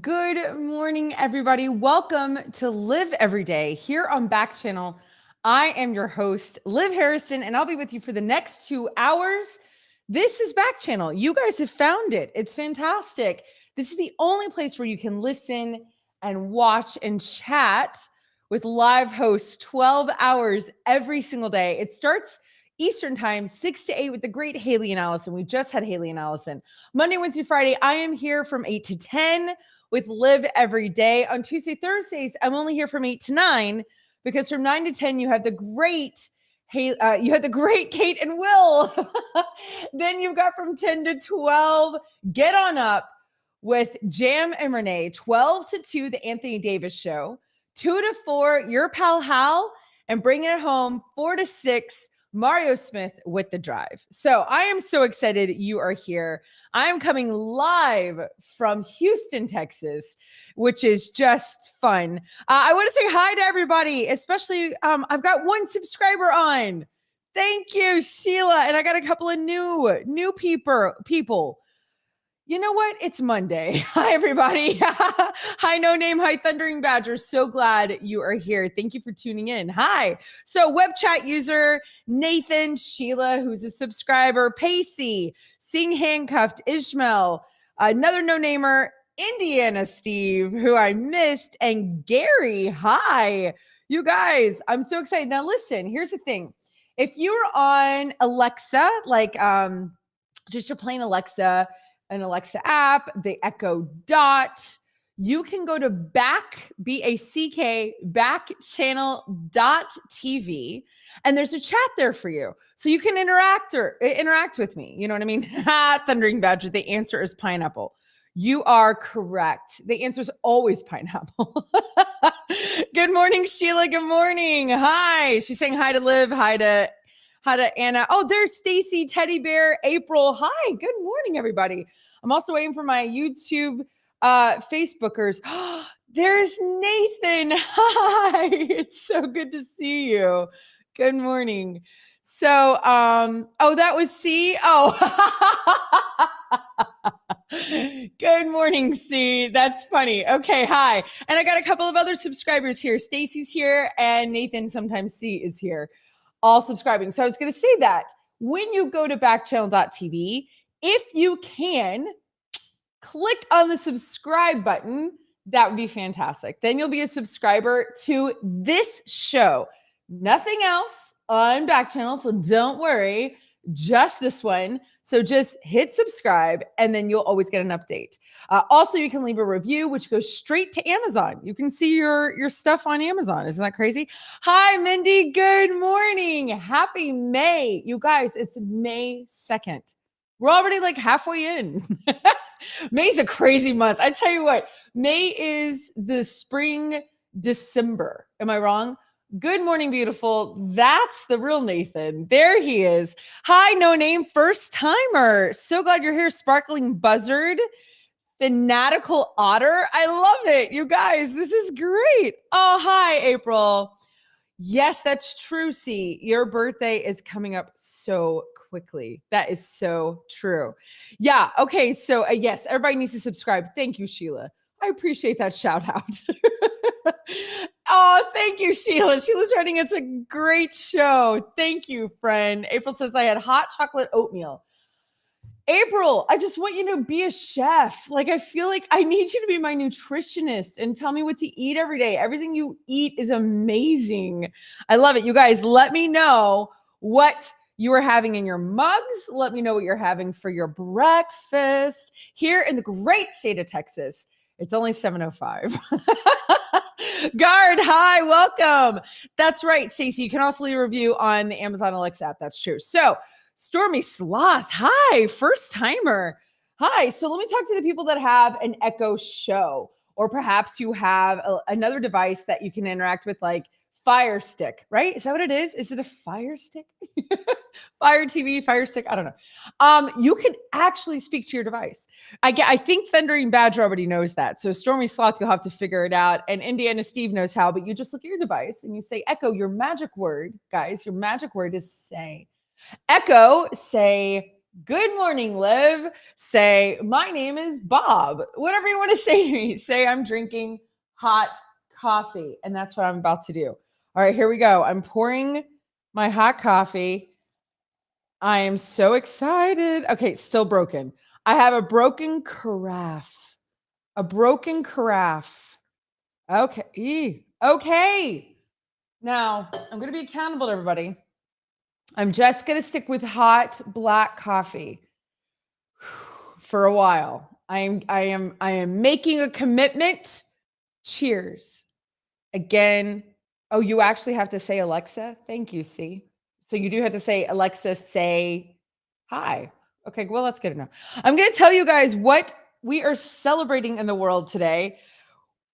Good morning, everybody. Welcome to Live Every Day here on Backchannel. I am your host, Liv Harrison, and I'll be with you for the next 2 hours. This is Backchannel. You guys have found it. It's fantastic. This is the only place where you can listen and watch and chat with live hosts 12 hours every single day. It starts Eastern time, 6 to 8 with the great Haley and Allison. We just had Haley and Allison. Monday, Wednesday, Friday, I am here from 8 to 10 with Live Every Day. On Tuesday, Thursdays, I'm only here from 8 to 9 because from 9 to 10, you have the great Kate and Will. Then you've got from 10 to 12, Get On Up with Jam and Renee. 12 to 2, The Anthony Davis Show. 2 to 4, Your Pal Hal. And Bring It Home, 4 to 6, Mario Smith with The Drive. So I am so excited you are here. I am coming live from Houston, Texas, which is just fun. I want to say hi to everybody, especially I've got one subscriber on. Thank you, Sheila. And I got a couple of new people. You know what? It's Monday. Hi, everybody. Hi, No Name. Hi, Thundering Badger. So glad you are here. Thank you for tuning in. Hi. So web chat user, Nathan, Sheila, who's a subscriber, Pacey, Sing Handcuffed, Ishmael, another no-namer, Indiana Steve, who I missed, and Gary. Hi. You guys, I'm so excited. Now, listen, here's the thing. If you're on Alexa, like just your plain Alexa, an Alexa app, the Echo Dot, you can go to backchannel.tv, and there's a chat there for you. So you can interact with me. You know what I mean? Thundering Badger, the answer is pineapple. You are correct. The answer is always pineapple. Good morning, Sheila. Good morning. Hi. She's saying hi to Liv. Hi to Anna. Oh, there's Stacy, Teddy Bear, April. Hi, good morning, everybody. I'm also waiting for my YouTube Facebookers. There's Nathan. Hi, it's so good to see you. Good morning. So, oh, that was C. Oh, good morning, C. That's funny. Okay, hi. And I got a couple of other subscribers here. Stacy's here, and Nathan, sometimes C, is here. All subscribing. So I was going to say that when you go to backchannel.tv, if you can click on the subscribe button, that would be fantastic. Then you'll be a subscriber to this show. Nothing else on Backchannel, so don't worry, just this one. So just hit subscribe, and then you'll always get an update. Also, you can leave a review, which goes straight to Amazon. You can see your stuff on Amazon. Isn't that crazy? Hi, Mindy. Good morning. Happy May. You guys, it's May 2nd. We're already like halfway in. May's a crazy month. I tell you what, May is the spring December. Am I wrong? Good morning, beautiful. That's the real Nathan. There he is. Hi, No Name, first timer. So glad you're here. Sparkling Buzzard, Fanatical Otter. I love it. You guys, this is great. Oh, hi, April. Yes, that's true. See, your birthday is coming up so quickly. That is so true. Yeah. Okay. So yes, everybody needs to subscribe. Thank you, Sheila. I appreciate that shout out. Oh, thank you, Sheila. Sheila's writing, it's a great show. Thank you, friend. April says, I had hot chocolate oatmeal. April, I just want you to be a chef. Like, I feel like I need you to be my nutritionist and tell me what to eat every day. Everything you eat is amazing. I love it. You guys, let me know what you are having in your mugs. Let me know what you're having for your breakfast here in the great state of Texas. It's only 7:05. Guard, hi, welcome. That's right, Stacey. You can also leave a review on the Amazon Alexa app. That's true. So, Stormy Sloth, hi, first timer. Hi. So let me talk to the people that have an Echo Show, or perhaps you have another device that you can interact with, like Fire Stick, right? Is that what it is? Is it a Fire Stick? Fire TV, Fire Stick? I don't know. You can actually speak to your device. I think Thundering Badger already knows that. So Stormy Sloth, you'll have to figure it out. And Indiana Steve knows how, but you just look at your device and you say, Echo, your magic word, guys, your magic word is say. Echo, say Good morning, Liv. Say, my name is Bob. Whatever you want to say to me. Say, I'm drinking hot coffee. And that's what I'm about to do. All right, here we go. I'm pouring my hot coffee. I am so excited. Okay, still broken. I have a broken carafe. A broken carafe. Okay. Okay. Now, I'm going to be accountable to everybody. I'm just going to stick with hot black coffee for a while. I am making a commitment. Cheers. Again. Oh, you actually have to say Alexa. Thank you, C. So you do have to say, Alexa, say hi. Okay, well, that's good enough. I'm going to tell you guys what we are celebrating in the world today.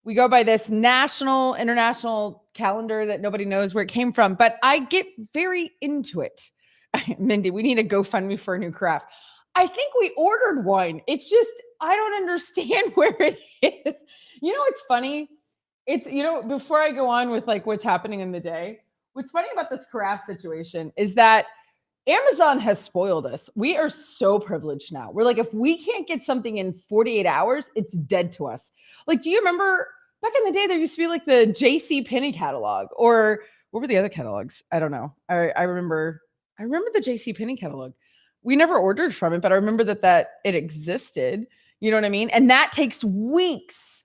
We go by this national, international calendar that nobody knows where it came from, but I get very into it. Mindy, we need a GoFundMe for a new craft. I think we ordered one. It's just, I don't understand where it is. You know, it's funny. It's, before I go on with like what's happening in the day, what's funny about this craft situation is that Amazon has spoiled us. We are so privileged now. We're like, if we can't get something in 48 hours, it's dead to us. Like, do you remember back in the day, there used to be like the J.C. Penney catalog, or what were the other catalogs? I don't know. I remember the J.C. Penney catalog. We never ordered from it, but I remember that it existed. You know what I mean? And that takes weeks.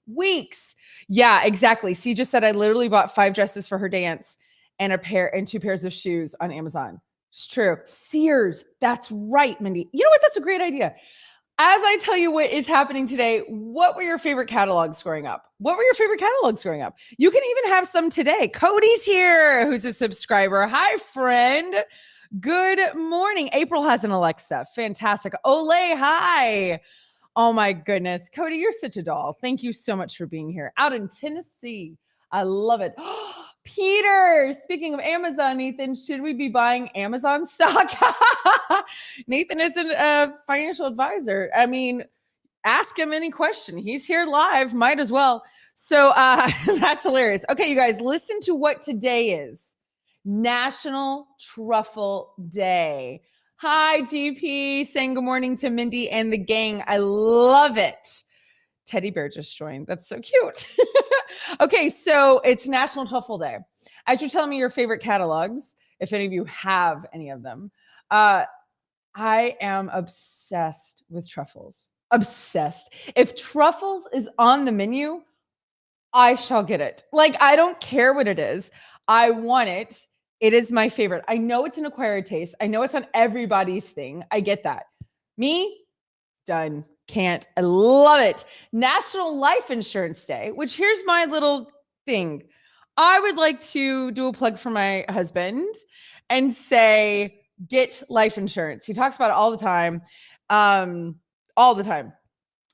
Yeah, exactly. See, just said I literally bought 5 dresses for her dance and 2 pairs of shoes on Amazon. It's true. Sears. That's right, Mindy. You know what? That's a great idea. As I tell you what is happening today, what were your favorite catalogs growing up? You can even have some today. Cody's here, who's a subscriber. Hi, friend. Good morning. April has an Alexa. Fantastic. Olay, hi. Oh my goodness. Cody, you're such a doll. Thank you so much for being here. Out in Tennessee. I love it. Peter, speaking of Amazon, Nathan, should we be buying Amazon stock? Nathan isn't a financial advisor. I mean, ask him any question. He's here live. Might as well. So that's hilarious. Okay, you guys, listen to what today is. National Truffle Day. Hi, GP, saying good morning to Mindy and the gang. I love it. Teddy bear just joined. That's so cute. Okay, so it's National Truffle Day. As you're telling me your favorite catalogs, if any of you have any of them, I am obsessed with truffles. Obsessed. If truffles is on the menu, I shall get it. Like, I don't care what it is. I want it. It is my favorite. I know it's an acquired taste. I know it's on everybody's thing. I get that. Me, done. Can't. I love it. National Life Insurance Day, which here's my little thing. I would like to do a plug for my husband and say, get life insurance. He talks about it all the time.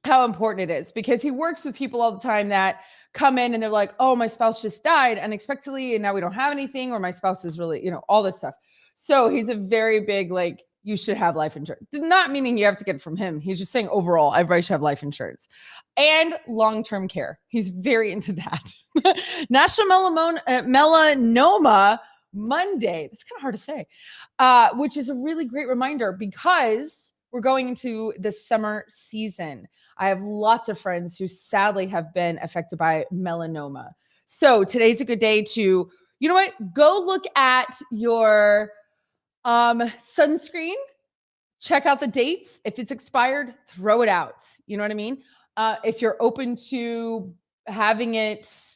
How important it is, because he works with people all the time that come in and they're like, oh, my spouse just died unexpectedly and now we don't have anything, or my spouse is really, all this stuff. So he's a very big, like, you should have life insurance. Not meaning you have to get it from him. He's just saying overall, everybody should have life insurance and long-term care. He's very into that. National Melanoma Monday. That's kind of hard to say, which is a really great reminder because we're going into the summer season. I have lots of friends who sadly have been affected by melanoma. So today's a good day to, you know what? Go look at your sunscreen, check out the dates. If it's expired, throw it out. You know what I mean? If you're open to having it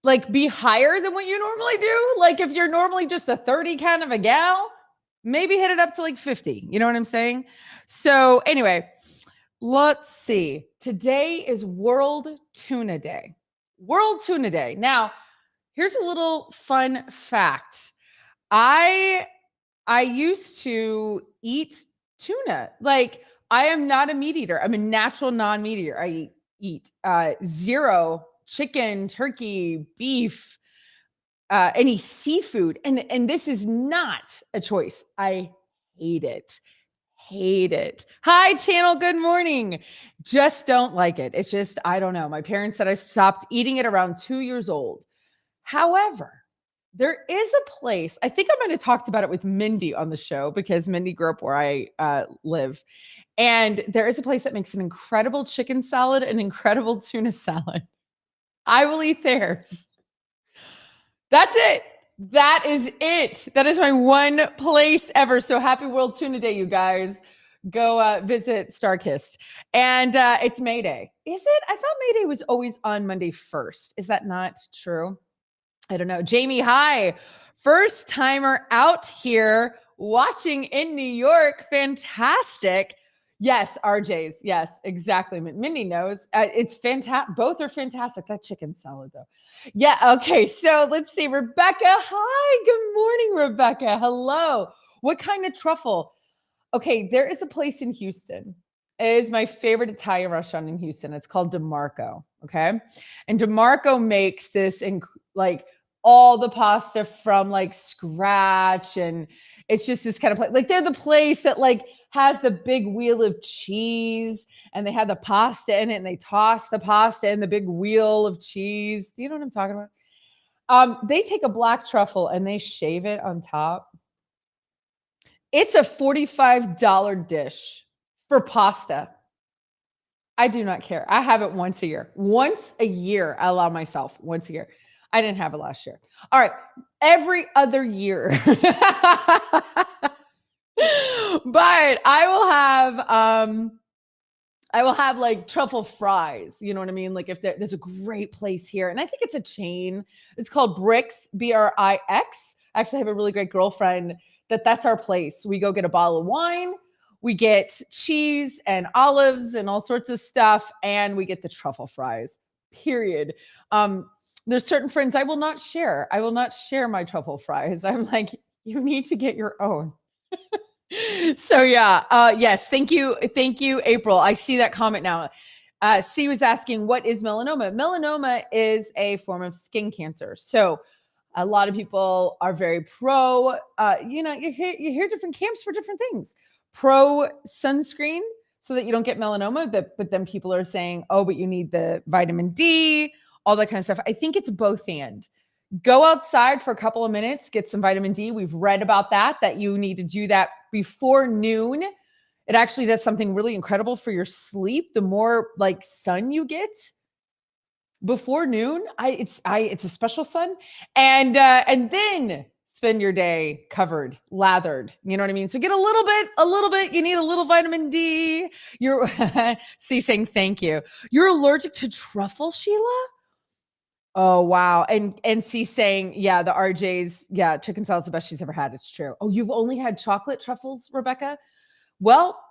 like be higher than what you normally do, like if you're normally just a 30 kind of a gal, maybe hit it up to like 50. You know what I'm saying? So anyway, let's see. Today is World Tuna Day. World Tuna Day. Now, here's a little fun fact. I used to eat tuna. Like, I am not a meat eater. I'm a natural non-meat eater. I eat zero chicken, turkey, beef, any seafood. And this is not a choice. I hate it. Hi, channel. Good morning. Just don't like it. It's just, I don't know. My parents said I stopped eating it around 2 years old. However, There is a place, I think I might have talked about it with Mindy on the show because Mindy grew up where I live. And there is a place that makes an incredible chicken salad and incredible tuna salad. I will eat theirs. That's it. That is it. That is my one place ever. So happy World Tuna Day, you guys. Go visit Starkist. And it's May Day. Is it? I thought May Day was always on Monday 1st. Is that not true? I don't know. Jamie, hi. First timer out here watching in New York. Fantastic. Yes, RJ's. Yes, exactly. Mindy knows. It's fantastic. Both are fantastic. That chicken salad, though. Yeah. Okay. So let's see. Rebecca. Hi. Good morning, Rebecca. Hello. What kind of truffle? Okay. There is a place in Houston. It is my favorite Italian restaurant in Houston. It's called DeMarco. Okay. And DeMarco makes this like all the pasta from like scratch. And it's just this kind of place. Like they're the place that like has the big wheel of cheese and they have the pasta in it and they toss the pasta in the big wheel of cheese. Do you know what I'm talking about? They take a black truffle and they shave it on top. It's a $45 dish for pasta. I do not care. I have it once a year. Once a year, I allow myself once a year. I didn't have it last year. All right. Every other year. But I will have like truffle fries. You know what I mean? Like if there's a great place here, and I think it's a chain. It's called Brix, Brix. I actually have a really great girlfriend that's our place. We go get a bottle of wine, we get cheese and olives and all sorts of stuff, and we get the truffle fries. Period. There's certain friends I will not share. I will not share my truffle fries. I'm like, you need to get your own. So yeah, yes, thank you, April. I see that comment now. C was asking, what is melanoma? Melanoma is a form of skin cancer. So a lot of people are very pro. You hear different camps for different things. Pro sunscreen so that you don't get melanoma. But then people are saying, oh, but you need the vitamin D, all that kind of stuff. I think it's both and. Go outside for a couple of minutes, get some vitamin D. We've read about that you need to do that before noon. It actually does something really incredible for your sleep. The more like sun you get before noon, it's a special sun. And then spend your day covered, lathered. You know what I mean? So get a little bit. You need a little vitamin D. You're saying thank you. You're allergic to truffle, Sheila? Oh, wow. And C saying, yeah, the RJ's, yeah, chicken salad's the best she's ever had. It's true. Oh, you've only had chocolate truffles, Rebecca? Well,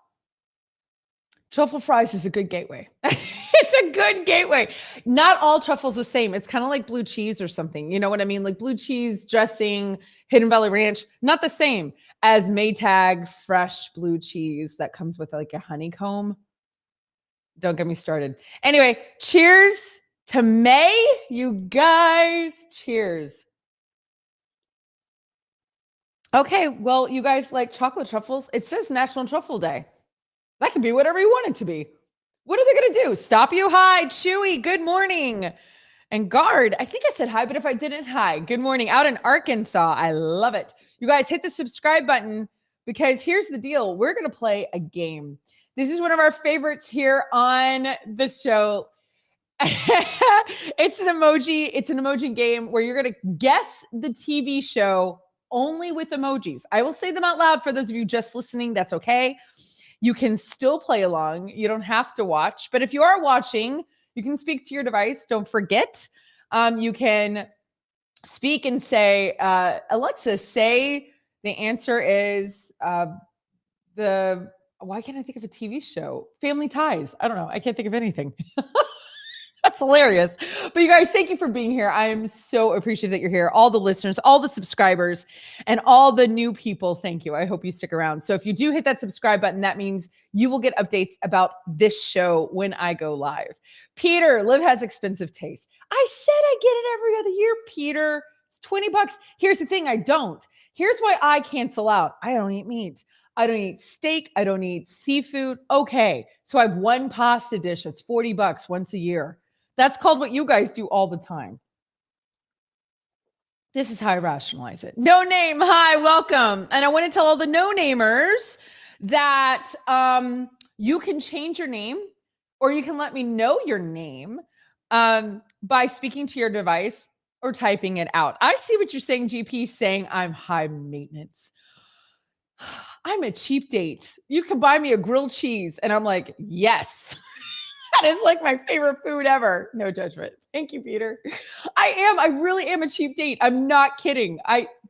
truffle fries is a good gateway. It's a good gateway. Not all truffles the same. It's kind of like blue cheese or something. You know what I mean? Like blue cheese dressing, Hidden Valley Ranch, not the same as Maytag fresh blue cheese that comes with like a honeycomb. Don't get me started. Anyway, cheers to May, you guys. Cheers. Okay, well, you guys like chocolate truffles. It says National Truffle Day. That could be whatever you want it to be. What are they going to do? Stop you? Hi, Chewy. Good morning. And Guard, I think I said hi, but if I didn't, hi. Good morning. Out in Arkansas. I love it. You guys hit the subscribe button because here's the deal. We're going to play a game. This is one of our favorites here on the show. It's an emoji game where you're going to guess the TV show only with emojis. I will say them out loud for those of you just listening. That's okay. You can still play along. You don't have to watch. But if you are watching, you can speak to your device. Don't forget. You can speak and say, Alexa, say the answer is why can't I think of a TV show? Family Ties. I don't know. I can't think of anything. That's hilarious. But you guys, thank you for being here. I am so appreciative that you're here. All the listeners, all the subscribers, and all the new people, thank you. I hope you stick around. So if you do hit that subscribe button, that means you will get updates about this show when I go live. Peter, Liv has expensive taste. I said I get it every other year, Peter. It's $20. Here's the thing, I don't. Here's why I cancel out. I don't eat meat. I don't eat steak. I don't eat seafood. Okay. So I have one pasta dish that's $40 once a year. That's called what you guys do all the time. This is how I rationalize it. No name. Hi, welcome. And I want to tell all the no-namers that you can change your name or you can let me know your name by speaking to your device or typing it out. I see what you're saying, GP, saying I'm high maintenance. I'm a cheap date. You can buy me a grilled cheese. And I'm like, yes. That is like my favorite food ever. No judgment. Thank you, Peter. I really am a cheap date. I'm not kidding.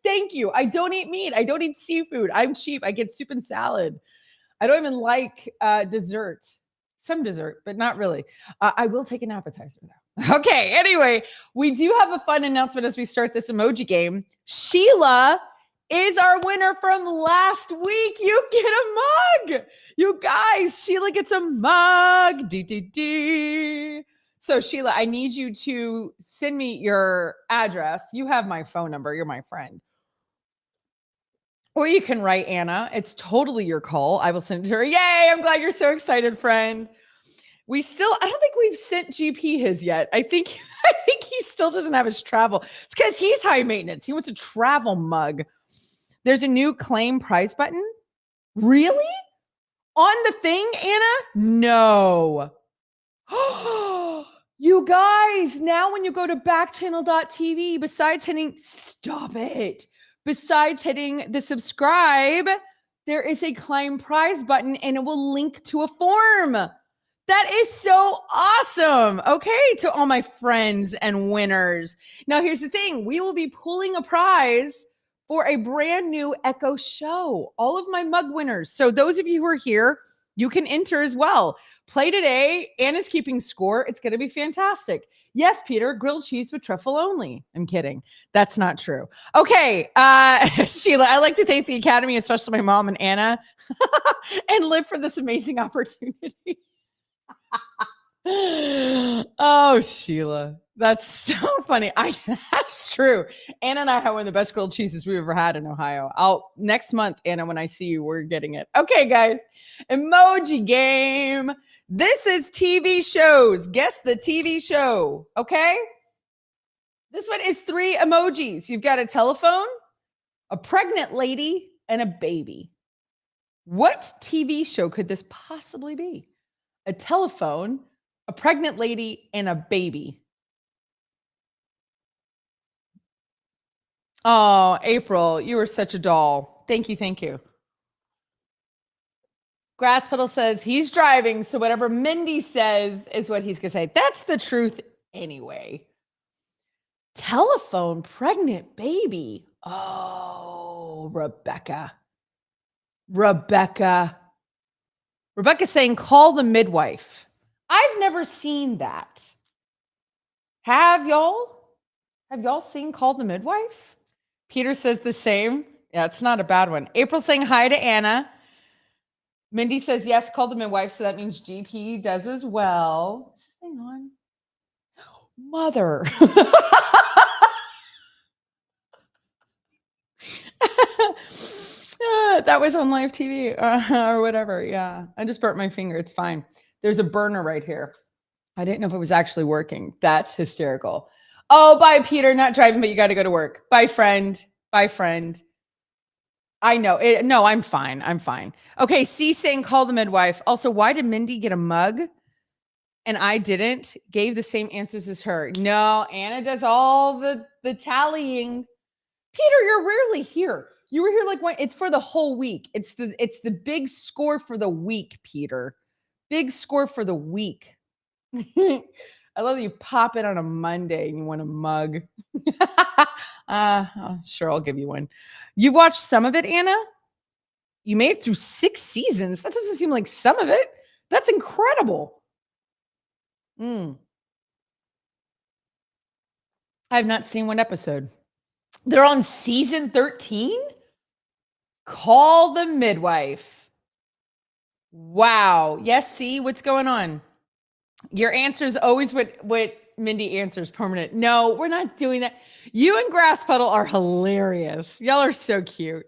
Thank you. I don't eat meat. I don't eat seafood. I'm cheap. I get soup and salad. I don't even like dessert. Some dessert, but not really. I will take an appetizer though. Okay. Anyway, we do have a fun announcement as we start this emoji game. Sheila is our winner from last week. You get a mug. You guys, Sheila gets a mug. So Sheila, I need you to send me your address. You have my phone number. You're my friend. Or you can write Anna. It's totally your call. I will send it to her. Yay, I'm glad you're so excited, friend. I don't think we've sent GP his yet. I think he still doesn't have his travel. It's because he's high maintenance. He wants a travel mug. There's a new claim prize button. Really? On the thing, Anna? No. You guys, now when you go to backchannel.tv, besides hitting the subscribe, there is a claim prize button and it will link to a form. That is so awesome. Okay, to all my friends and winners. Now, here's the thing. We will be pulling a prize for a brand new Echo show. All of my mug winners. So those of you who are here, you can enter as well. Play today. Anna's keeping score. It's going to be fantastic. Yes, Peter, grilled cheese with truffle only. I'm kidding. That's not true. Okay, Sheila, I'd like to thank the Academy, especially my mom and Anna, and Liv for this amazing opportunity. Oh, Sheila. That's so funny. That's true. Anna and I have one of the best grilled cheeses we've ever had in Ohio. Next month, Anna, when I see you, we're getting it. Okay, guys. Emoji game. This is TV shows. Guess the TV show. Okay. This one is 3 emojis. You've got a telephone, a pregnant lady, and a baby. What TV show could this possibly be? A telephone, a pregnant lady, and a baby. Oh, April, you were such a doll. Thank you. Thank you. Grass Petal says he's driving, so whatever Mindy says is what he's going to say. That's the truth anyway. Telephone, pregnant baby. Oh, Rebecca. Rebecca's saying, call the midwife. I've never seen that. Have y'all? Have y'all seen Call the Midwife? Peter says the same. Yeah, it's not a bad one. April saying hi to Anna. Mindy says, yes, call the midwife. So that means GP does as well. Is this thing on? Mother. That was on live TV or whatever. Yeah, I just burnt my finger. It's fine. There's a burner right here. I didn't know if it was actually working. That's hysterical. Oh, bye, Peter. Not driving, but you got to go to work. Bye, friend. Bye, friend. I know. No, I'm fine. I'm fine. Okay, C saying call the midwife. Also, why did Mindy get a mug and I didn't? Gave the same answers as her. No, Anna does all the tallying. Peter, you're rarely here. You were here like when it's for the whole week. It's the big score for the week, Peter. Big score for the week. I love that you pop it on a Monday and you want a mug. Sure, I'll give you one. You watched some of it, Anna? You made it through 6 seasons. That doesn't seem like some of it. That's incredible. I have not seen one episode. They're on season 13? Call the midwife. Wow. Yes, see what's going on. Your answer is always what Mindy answers permanent. No, we're not doing that. You and Grass Puddle are hilarious. Y'all are so cute.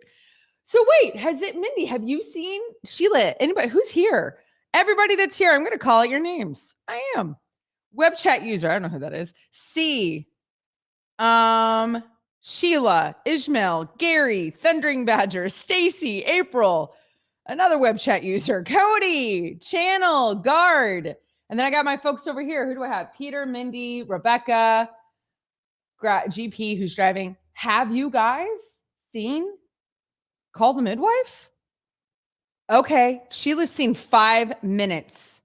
So wait, Mindy, have you seen Sheila? Anybody who's here? Everybody that's here, I'm going to call out your names. I am. Web chat user. I don't know who that is. C. Sheila, Ishmael, Gary, Thundering Badger, Stacy, April, another web chat user, Cody, Channel, Guard. And then I got my folks over here. Who do I have? Peter, Mindy, Rebecca, GP, who's driving. Have you guys seen Call the Midwife? Okay. Sheila's seen 5 minutes.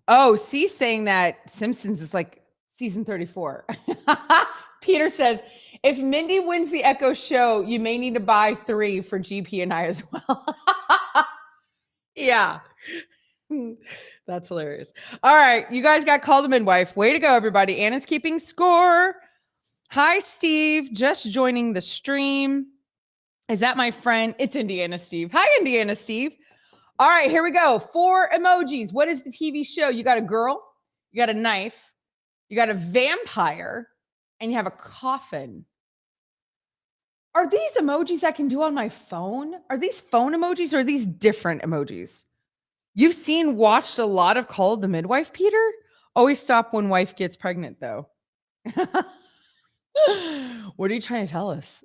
Oh, C's saying that Simpsons is like season 34. Peter says, if Mindy wins the Echo show, you may need to buy 3 for GP and I as well. Yeah. That's hilarious. All right. You guys got Call the Midwife. Way to go, everybody. Anna's keeping score. Hi, Steve. Just joining the stream. Is that my friend? It's Indiana Steve. Hi, Indiana Steve. All right, here we go. 4 emojis. What is the TV show? You got a girl, you got a knife, you got a vampire, and you have a coffin. Are these emojis I can do on my phone? Are these phone emojis or are these different emojis? You've watched a lot of Call the Midwife, Peter? Always stop when wife gets pregnant, though. What are you trying to tell us?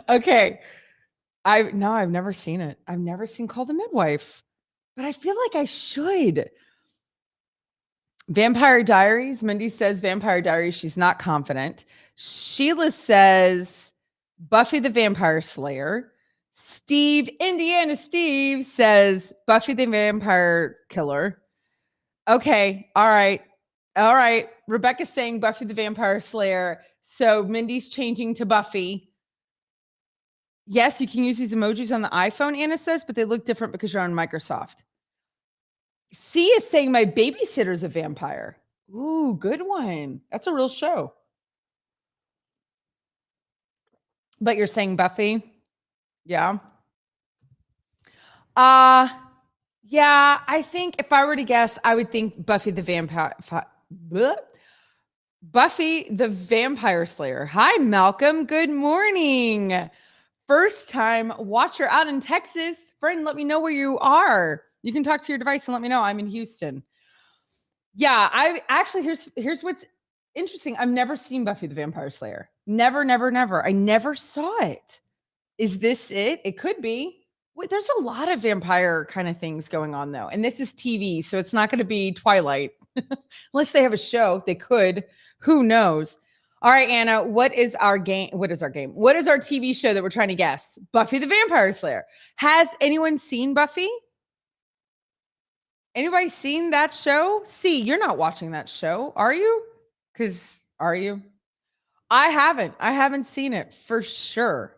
Okay. I've never seen it. I've never seen Call the Midwife, but I feel like I should. Vampire Diaries. Mindy says Vampire Diaries. She's not confident. Sheila says Buffy the Vampire Slayer. Indiana Steve says Buffy the Vampire Killer. Okay. All right. Rebecca's saying Buffy the Vampire Slayer. So Mindy's changing to Buffy. Yes, you can use these emojis on the iPhone, Anna says, but they look different because you're on Microsoft. C is saying my babysitter's a vampire. Ooh, good one. That's a real show. But you're saying Buffy? Yeah. Yeah, I think if I were to guess, I would think Buffy the Vampire Slayer. Hi, Malcolm. Good morning. First time watcher out in Texas. Friend, let me know where you are. You can talk to your device and let me know. I'm in Houston. Yeah, I actually, here's what's interesting. I've never seen Buffy the Vampire Slayer. Never. I never saw it. Is this it? It could be. Wait, there's a lot of vampire kind of things going on, though. And this is TV, so it's not going to be Twilight. Unless they have a show. They could. Who knows? All right, Anna, what is our game? What is our TV show that we're trying to guess? Buffy the Vampire Slayer. Has anyone seen Buffy? Anybody seen that show? See, you're not watching that show, are you? Are you? I haven't seen it for sure.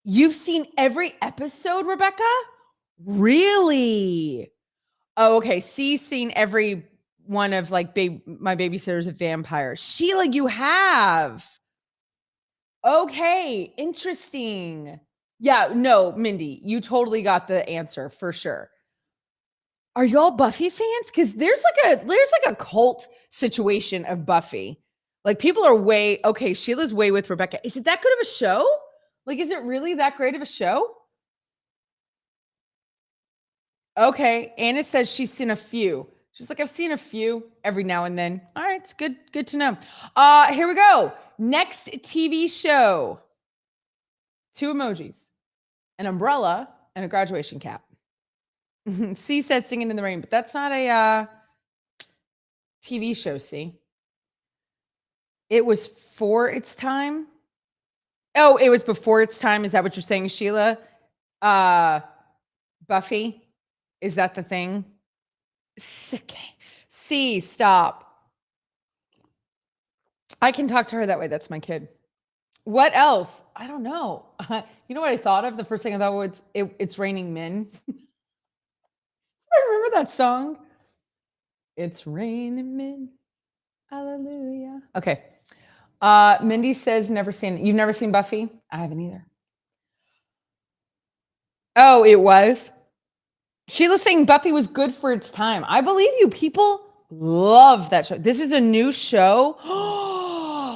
You've seen every episode, Rebecca? Really? Oh, okay. C's seen every one of like my babysitter's a vampire. Sheila, you have. Okay, interesting. Yeah, no, Mindy, you totally got the answer for sure. Are y'all Buffy fans? Because there's like a cult situation of Buffy. Like people are okay, Sheila's way with Rebecca. Is it that good of a show? Like, is it really that great of a show? Okay, Anna says she's seen a few. She's like, I've seen a few every now and then. All right, it's good to know. Here we go. Next TV show. 2 emojis, an umbrella, and a graduation cap. C says Singing in the Rain, but that's not a TV show, C. It was for its time. Oh, it was before its time. Is that what you're saying, Sheila? Buffy? Is that the thing? C, stop. I can talk to her that way. That's my kid. What else? I don't know. You know what I thought of? The first thing I thought was, It's Raining Men. I remember that song. It's raining men. Hallelujah. Okay. Mindy says you've never seen Buffy? I haven't either. Oh, it was? Sheila's saying Buffy was good for its time. I believe you. People love that show. This is a new show.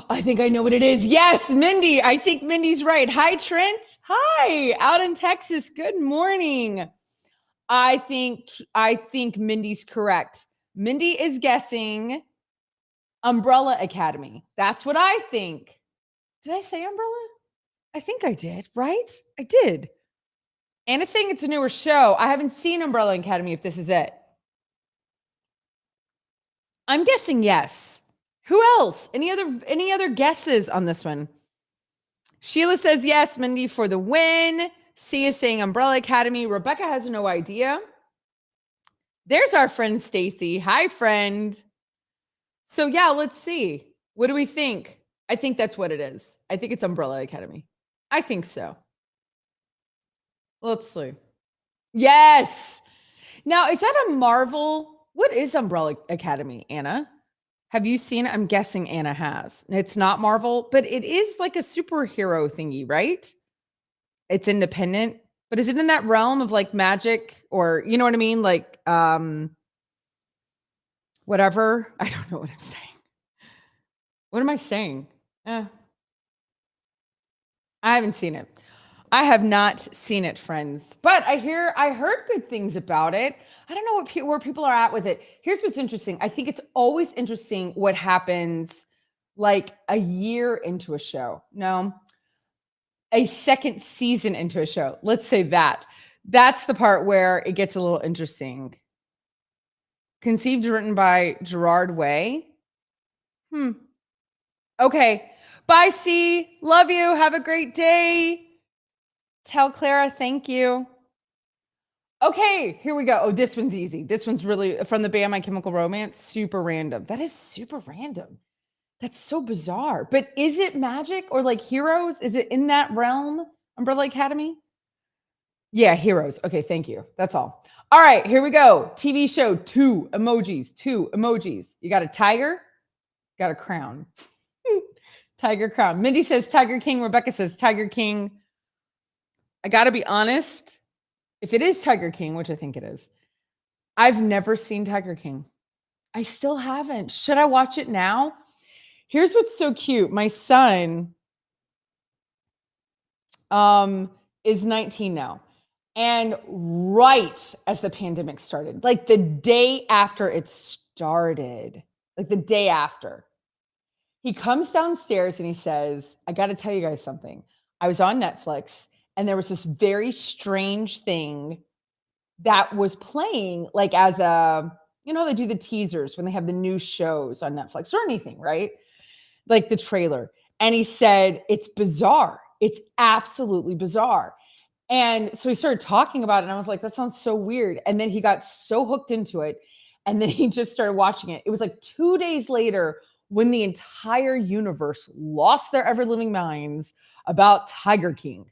I think I know what it is. Yes, Mindy. I think Mindy's right. Hi, Trent. Hi, out in Texas. Good morning. I think Mindy's correct. Mindy is guessing Umbrella Academy. That's what I think. Did I say Umbrella? I think I did, right? I did. Anna's saying it's a newer show. I haven't seen Umbrella Academy if this is it. I'm guessing yes. Who else? Any other guesses on this one? Sheila says yes, Mindy for the win. Sia saying Umbrella Academy. Rebecca has no idea. There's our friend Stacy. Hi, friend. So yeah, let's see. What do we think? I think that's what it is. I think it's Umbrella Academy. I think so. Let's see. Yes. Now, is that a Marvel? What is Umbrella Academy, Anna? Have you seen it? I'm guessing Anna has. It's not Marvel, but it is like a superhero thingy, right? It's independent, but is it in that realm of like magic or, you know what I mean? Like, whatever. I don't know what I'm saying. What am I saying? I haven't seen it. I have not seen it, friends, but I heard good things about it. I don't know where people are at with it. Here's what's interesting. I think it's always interesting what happens like a year into a show. No, a second season into a show. Let's say that. That's the part where it gets a little interesting. Conceived and written by Gerard Way. Okay. Bye, C. Love you. Have a great day. Tell Clara, thank you. Okay, here we go. Oh, this one's easy. This one's really from the band My Chemical Romance. Super random. That is super random. That's so bizarre. But is it magic or like heroes? Is it in that realm? Umbrella Academy? Yeah, heroes. Okay, thank you. That's all. All right, here we go. TV show, 2 emojis, 2 emojis. You got a tiger, got a crown. Tiger crown. Mindy says Tiger King. Rebecca says Tiger King. I got to be honest. If it is Tiger King, which I think it is, I've never seen Tiger King. I still haven't. Should I watch it now? Here's what's so cute. My son is 19 now. And right as the pandemic started, like the day after it started, like the day after, he comes downstairs and he says, I got to tell you guys something. I was on Netflix and there was this very strange thing that was playing like as a, you know, they do the teasers when they have the new shows on Netflix or anything, right? Like the trailer. And he said, it's bizarre. It's absolutely bizarre. And so he started talking about it and I was like, that sounds so weird. And then he got so hooked into it. And then he just started watching it. It was like 2 days later when the entire universe lost their ever living minds about Tiger King.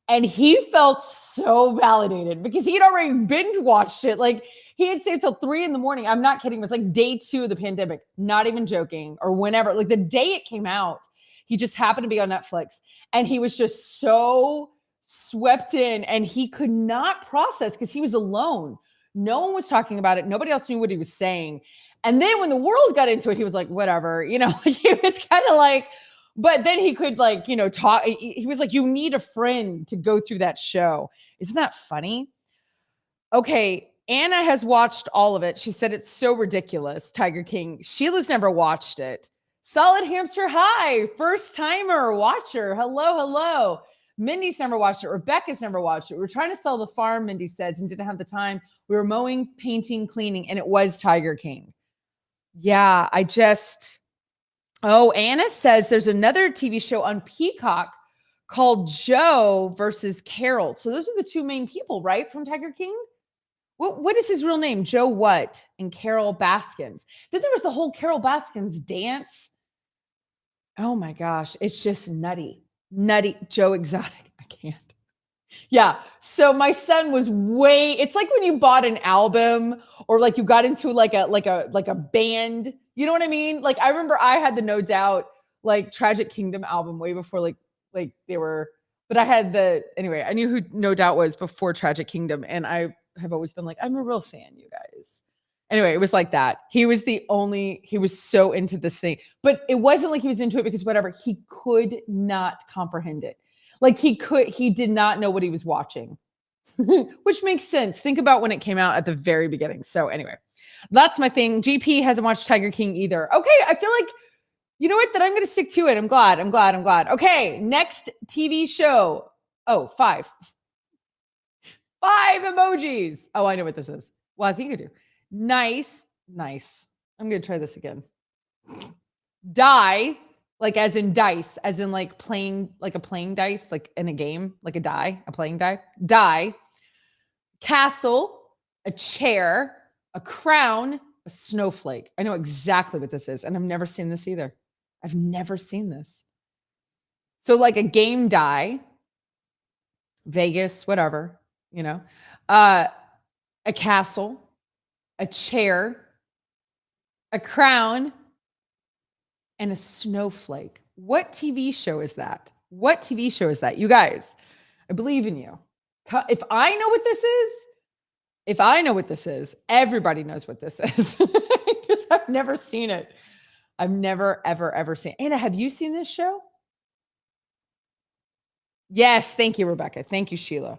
And he felt so validated because he had already binge watched it. Like he had stayed till 3 a.m. I'm not kidding. It was like day 2 of the pandemic, not even joking, or whenever, like the day it came out, he just happened to be on Netflix and he was just so swept in and he could not process because he was alone. No one was talking about it. Nobody else knew what he was saying. And then when the world got into it, he was like, whatever, you know, he was kind of like, but then he could like, you know, talk. He was like, you need a friend to go through that show. Isn't that funny? Okay. Anna has watched all of it. She said it's so ridiculous. Tiger King. Sheila's never watched it. Solid Hamster. Hi. First timer watcher. Hello. Hello. Mindy's never watched it. Rebecca's never watched it. We were trying to sell the farm, Mindy says, and didn't have the time. We were mowing, painting, cleaning, and it was Tiger King. Yeah, Anna says there's another TV show on Peacock called Joe versus Carol. So those are the 2 main people, right? From Tiger King? What is his real name? Joe what? And Carol Baskins. Then there was the whole Carol Baskins dance. Oh my gosh. It's just nutty. Nutty. Joe Exotic. I can't. Yeah. So my son was it's like when you bought an album or like you got into like a band, you know what I mean? Like I remember I had the No Doubt like Tragic Kingdom album way before like they were, but I had anyway, I knew who No Doubt was before Tragic Kingdom. And I have always been like, I'm a real fan, you guys. Anyway, it was like that. He was so into this thing, but it wasn't like he was into it because whatever, he could not comprehend it. Like he did not know what he was watching. which makes sense. Think about when it came out at the very beginning. So anyway, that's my thing. GP hasn't watched Tiger King either. Okay, I feel like, you know what, that I'm going to stick to it. I'm glad. Okay, next TV show. Oh, 5 emojis. Oh, I know what this is. Well, I think I do. Nice. I'm going to try this again. Die, like as in dice, as in like playing, like a playing dice, like in a game, like a playing die. Die, castle, a chair, a crown, a snowflake. I know exactly what this is, and I've never seen this either. I've never seen this. So like a game die, Vegas, whatever, a castle, a chair, a crown, and a snowflake. What TV show is that? You guys, I believe in you. If I know what this is, everybody knows what this is because I've never seen it. I've never, ever seen it. Anna, have you seen this show? Yes. Thank you, Rebecca. Thank you, Sheila.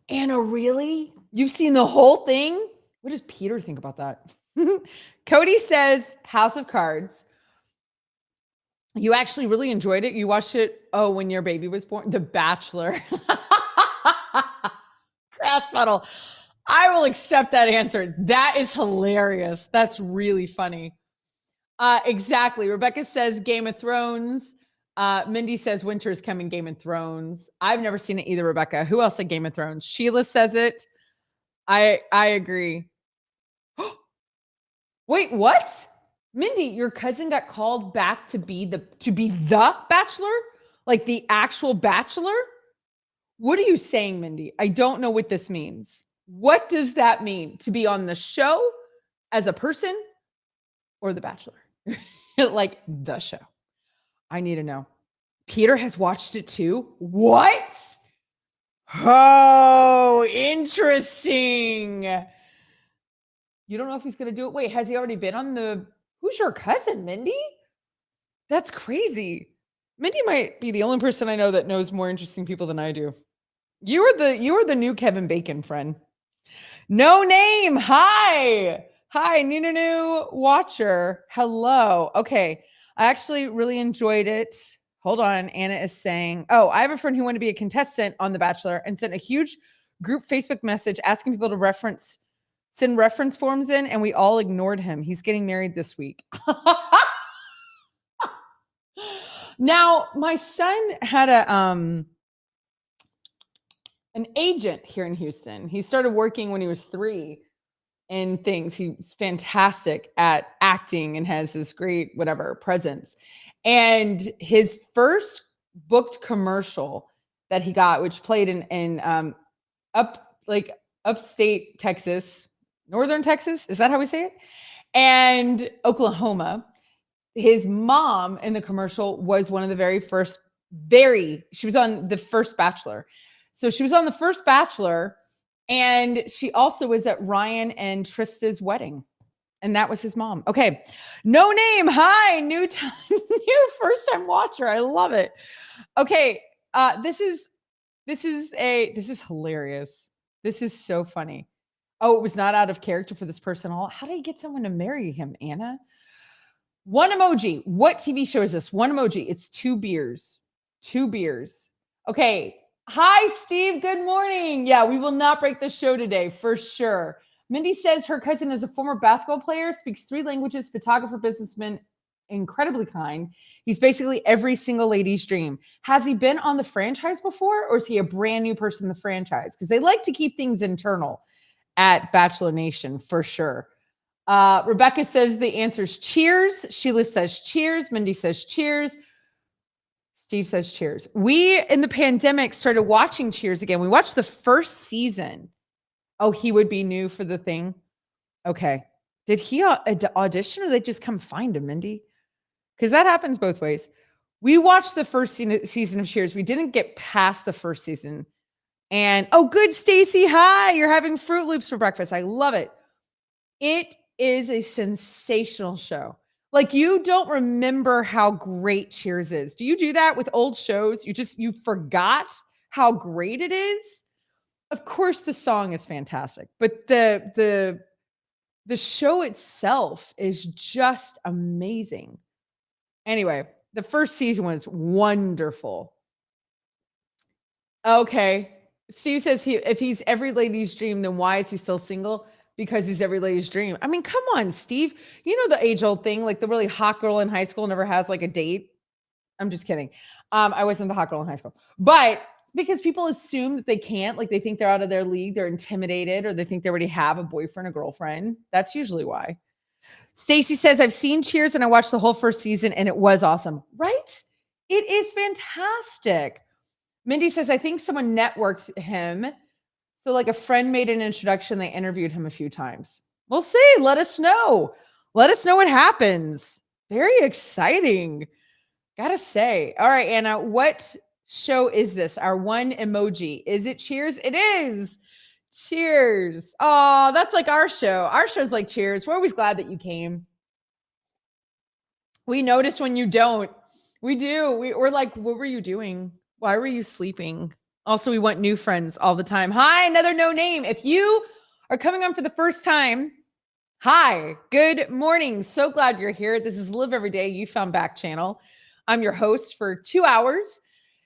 Anna, really? You've seen the whole thing? What does Peter think about that? Cody says House of Cards. You actually really enjoyed it. You watched it, when your baby was born. The Bachelor. Grass Funnel. I will accept that answer. That is hilarious. That's really funny. Exactly. Rebecca says Game of Thrones. Mindy says Winter is Coming, Game of Thrones. I've never seen it either, Rebecca. Who else said Game of Thrones? Sheila says it. I agree. Wait, what? Mindy, your cousin got called back to be the Bachelor? Like the actual Bachelor? What are you saying, Mindy? I don't know what this means. What does that mean? To be on the show as a person or the Bachelor? Like the show. I need to know. Peter has watched it too? What? Oh, interesting. You don't know if he's going to do it. Wait, has he already been on who's your cousin, Mindy? That's crazy. Mindy might be the only person I know that knows more interesting people than I do. You are the new Kevin Bacon friend. No name. Hi, new watcher. Hello. Okay. I actually really enjoyed it. Hold on. Anna is saying, I have a friend who wanted to be a contestant on The Bachelor and sent a huge group Facebook message asking people to send reference forms in, and we all ignored him. He's getting married this week. Now, my son had an agent here in Houston. He started working when he was 3 and things. He's fantastic at acting and has this great presence. And his first booked commercial that he got, which played in upstate Texas, northern Texas, is that how we say it? And Oklahoma. His mom in the commercial was one of the very first, she was on the first Bachelor. So she was on the first Bachelor, and she also was at Ryan and Trista's wedding. And that was his mom. Okay. No name. Hi, new first time watcher. I love it. Okay. This is hilarious. This is so funny. Oh, it was not out of character for this person. How did he get someone to marry him, Anna? One emoji. What TV show is this? One emoji. It's 2 beers. 2 beers. Okay. Hi, Steve. Good morning. Yeah, we will not break the show today for sure. Mindy says her cousin is a former basketball player, speaks 3 languages, photographer, businessman, incredibly kind. He's basically every single lady's dream. Has he been on the franchise before, or is he a brand new person in the franchise? Because they like to keep things internal at Bachelor Nation for sure. Rebecca says the answer is cheers. Sheila says cheers. Mindy says cheers. Steve says cheers. We, in the pandemic, started watching Cheers again. We watched the first season. Oh, he would be new for the thing. Okay. Did he audition, or they just come find him, Mindy? Because that happens both ways. We watched the first season of Cheers. We didn't get past the first season. And, good, Stacy. Hi. You're having Fruit Loops for breakfast. I love it. It is a sensational show. Like, you don't remember how great Cheers is. Do you do that with old shows? You forgot how great it is. Of course, the song is fantastic, but the show itself is just amazing. Anyway, the first season was wonderful. Okay. Steve says if he's every lady's dream, then why is he still single? Because he's every lady's dream. I mean, come on, Steve. You know the age-old thing, like the really hot girl in high school never has like a date. I'm just kidding. I wasn't the hot girl in high school. But because people assume that they can't, like they think they're out of their league, they're intimidated, or they think they already have a boyfriend or girlfriend. That's usually why. Stacy says, I've seen Cheers and I watched the whole first season and it was awesome. Right? It is fantastic. Mindy says, I think someone networked him. So like a friend made an introduction. They interviewed him a few times. We'll see. Let us know. Let us know what happens. Very exciting. Gotta say. All right, Anna, what show is this? Our one emoji. Is it Cheers? It is. Cheers. Oh, that's like our show. Our show's like Cheers. We're always glad that you came. We notice when you don't. We do. We're like, what were you doing? Why were you sleeping? Also, we want new friends all the time. Hi, another no name. If you are coming on for the first time, hi, good morning. So glad you're here. This is Live Every Day. You found Backchannel. I'm your host for 2 hours.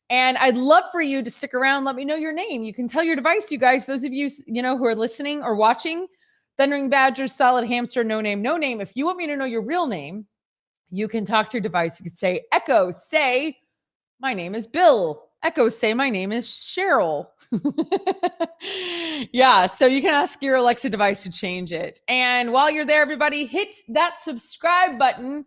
And I'd love for you to stick around. Let me know your name. You can tell your device, you guys, those of you, who are listening or watching, Thundering Badger, Solid Hamster, no name, no name. If you want me to know your real name, you can talk to your device. You can say, Echo, say, my name is Bill. Echo, say, my name is Cheryl. Yeah, so you can ask your Alexa device to change it. And while you're there, everybody, hit that subscribe button.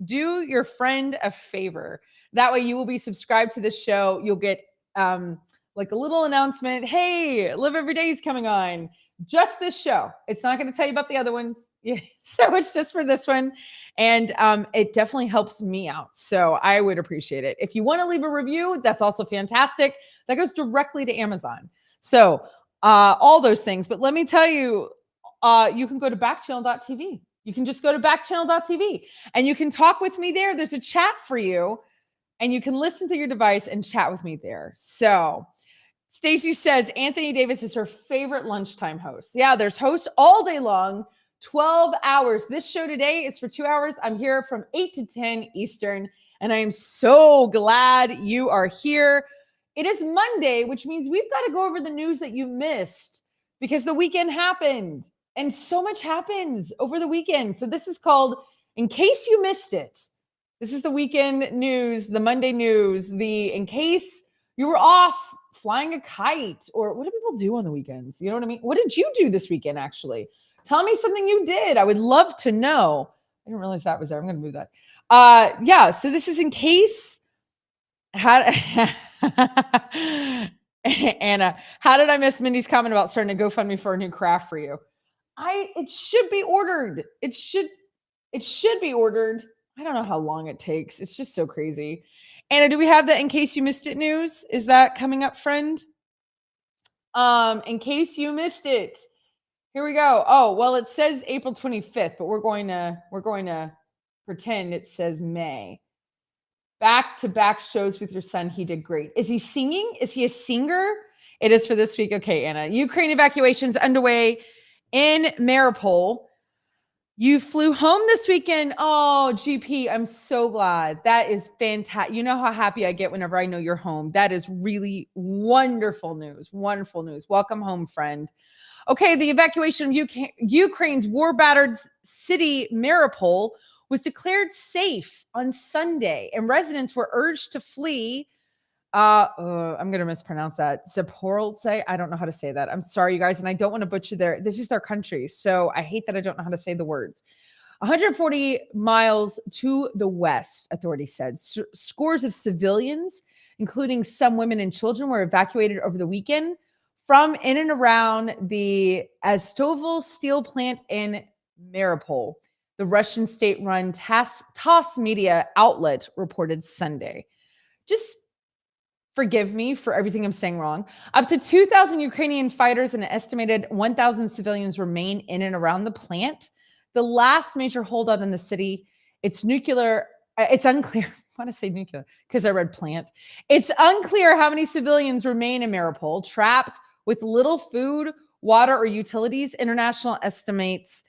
Do your friend a favor. That way you will be subscribed to this show. You'll get like a little announcement. Hey, Live Every Day is coming on. Just this show. It's not going to tell you about the other ones. So it's just for this one. And it definitely helps me out. So I would appreciate it. If you want to leave a review, that's also fantastic. That goes directly to Amazon. So all those things. But let me tell you, you can go to backchannel.tv. You can just go to backchannel.tv and you can talk with me there. There's a chat for you and you can listen to your device and chat with me there. So Stacy says Anthony Davis is her favorite lunchtime host. Yeah, there's hosts all day long, 12 hours. This show today is for 2 hours. I'm here from 8 to 10 Eastern, and I am so glad you are here. It is Monday, which means we've got to go over the news that you missed because the weekend happened, and so much happens over the weekend. So this is called In Case You Missed It. This is the weekend news, the Monday news, in case you were off flying a kite, or what do people do on the weekends? You know what I mean? What did you do this weekend, actually? Tell me something you did. I would love to know. I didn't realize that was there. I'm going to move that. Yeah, so this is in case. Anna, how did I miss Mindy's comment about starting a GoFundMe for a new craft for you? It should be ordered. It should be ordered. I don't know how long it takes. It's just so crazy. Anna, do we have the In Case You Missed It news? Is that coming up, friend? In case you missed it. Here we go. Oh, well, it says April 25th, but we're going to pretend it says May. Back-to-back shows with your son. He did great. Is he singing? Is he a singer? It is for this week. Okay, Anna. Ukraine evacuations underway in Mariupol. You flew home this weekend. Oh, GP, I'm so glad. That is fantastic. You know how happy I get whenever I know you're home. That is really wonderful news. Wonderful news. Welcome home, friend. Okay, the evacuation of Ukraine's war-battered city Mariupol was declared safe on Sunday, and residents were urged to flee. I'm going to mispronounce that. Zaporozhye. I don't know how to say that. I'm sorry, you guys, and I don't want to butcher this is their country, so I hate that I don't know how to say the words. 140 miles to the west, authorities said. Scores of civilians, including some women and children, were evacuated over the weekend from in and around the Aztovstal steel plant in Mariupol. The Russian state-run TASS media outlet reported Sunday. Just forgive me for everything I'm saying wrong. Up to 2,000 Ukrainian fighters and an estimated 1,000 civilians remain in and around the plant. The last major holdout in the city, it's unclear. want to say nuclear because I read plant. It's unclear how many civilians remain in Mariupol, trapped with little food, water, or utilities. International estimates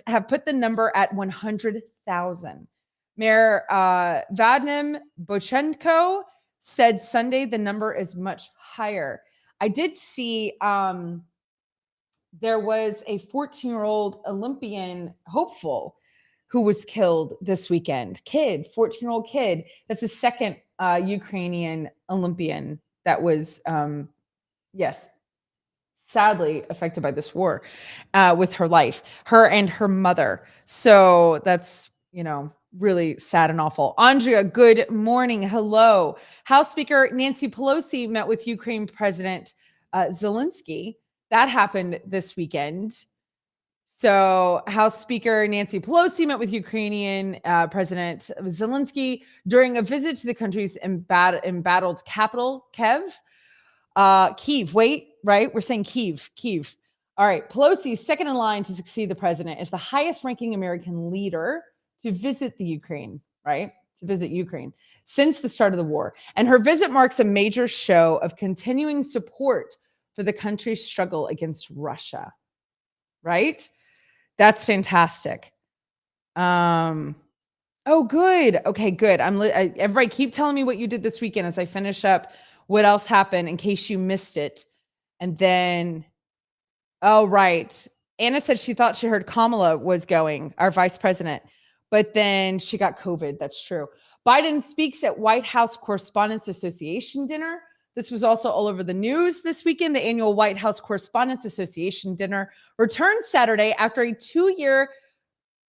have put the number at 100,000. Mayor Vadim Bochenko said Sunday the number is much higher. I did see there was a 14-year-old Olympian hopeful who was killed this weekend. 14-year-old kid. That's the second Ukrainian Olympian that was, yes, sadly affected by this war with her life, her and her mother. So that's, really sad and awful. Andrea, good morning. Hello. House Speaker Nancy Pelosi met with Ukraine President Zelensky. That happened this weekend. So House Speaker Nancy Pelosi met with Ukrainian President Zelensky during a visit to the country's embattled capital, Kiev. Right? We're saying Kiev. All right. Pelosi, second in line to succeed the president, is the highest ranking American leader to visit the Ukraine, right? To visit Ukraine since the start of the war. And her visit marks a major show of continuing support for the country's struggle against Russia, right? That's fantastic. Oh, good. Okay, good. Everybody keep telling me what you did this weekend as I finish up what else happened in case you missed it. And then, oh, right. Anna said she thought she heard Kamala was going, our vice president, but then she got COVID. That's true. Biden speaks at White House Correspondents Association dinner. This was also all over the news this weekend. The annual White House Correspondents Association dinner returned Saturday after a 2-year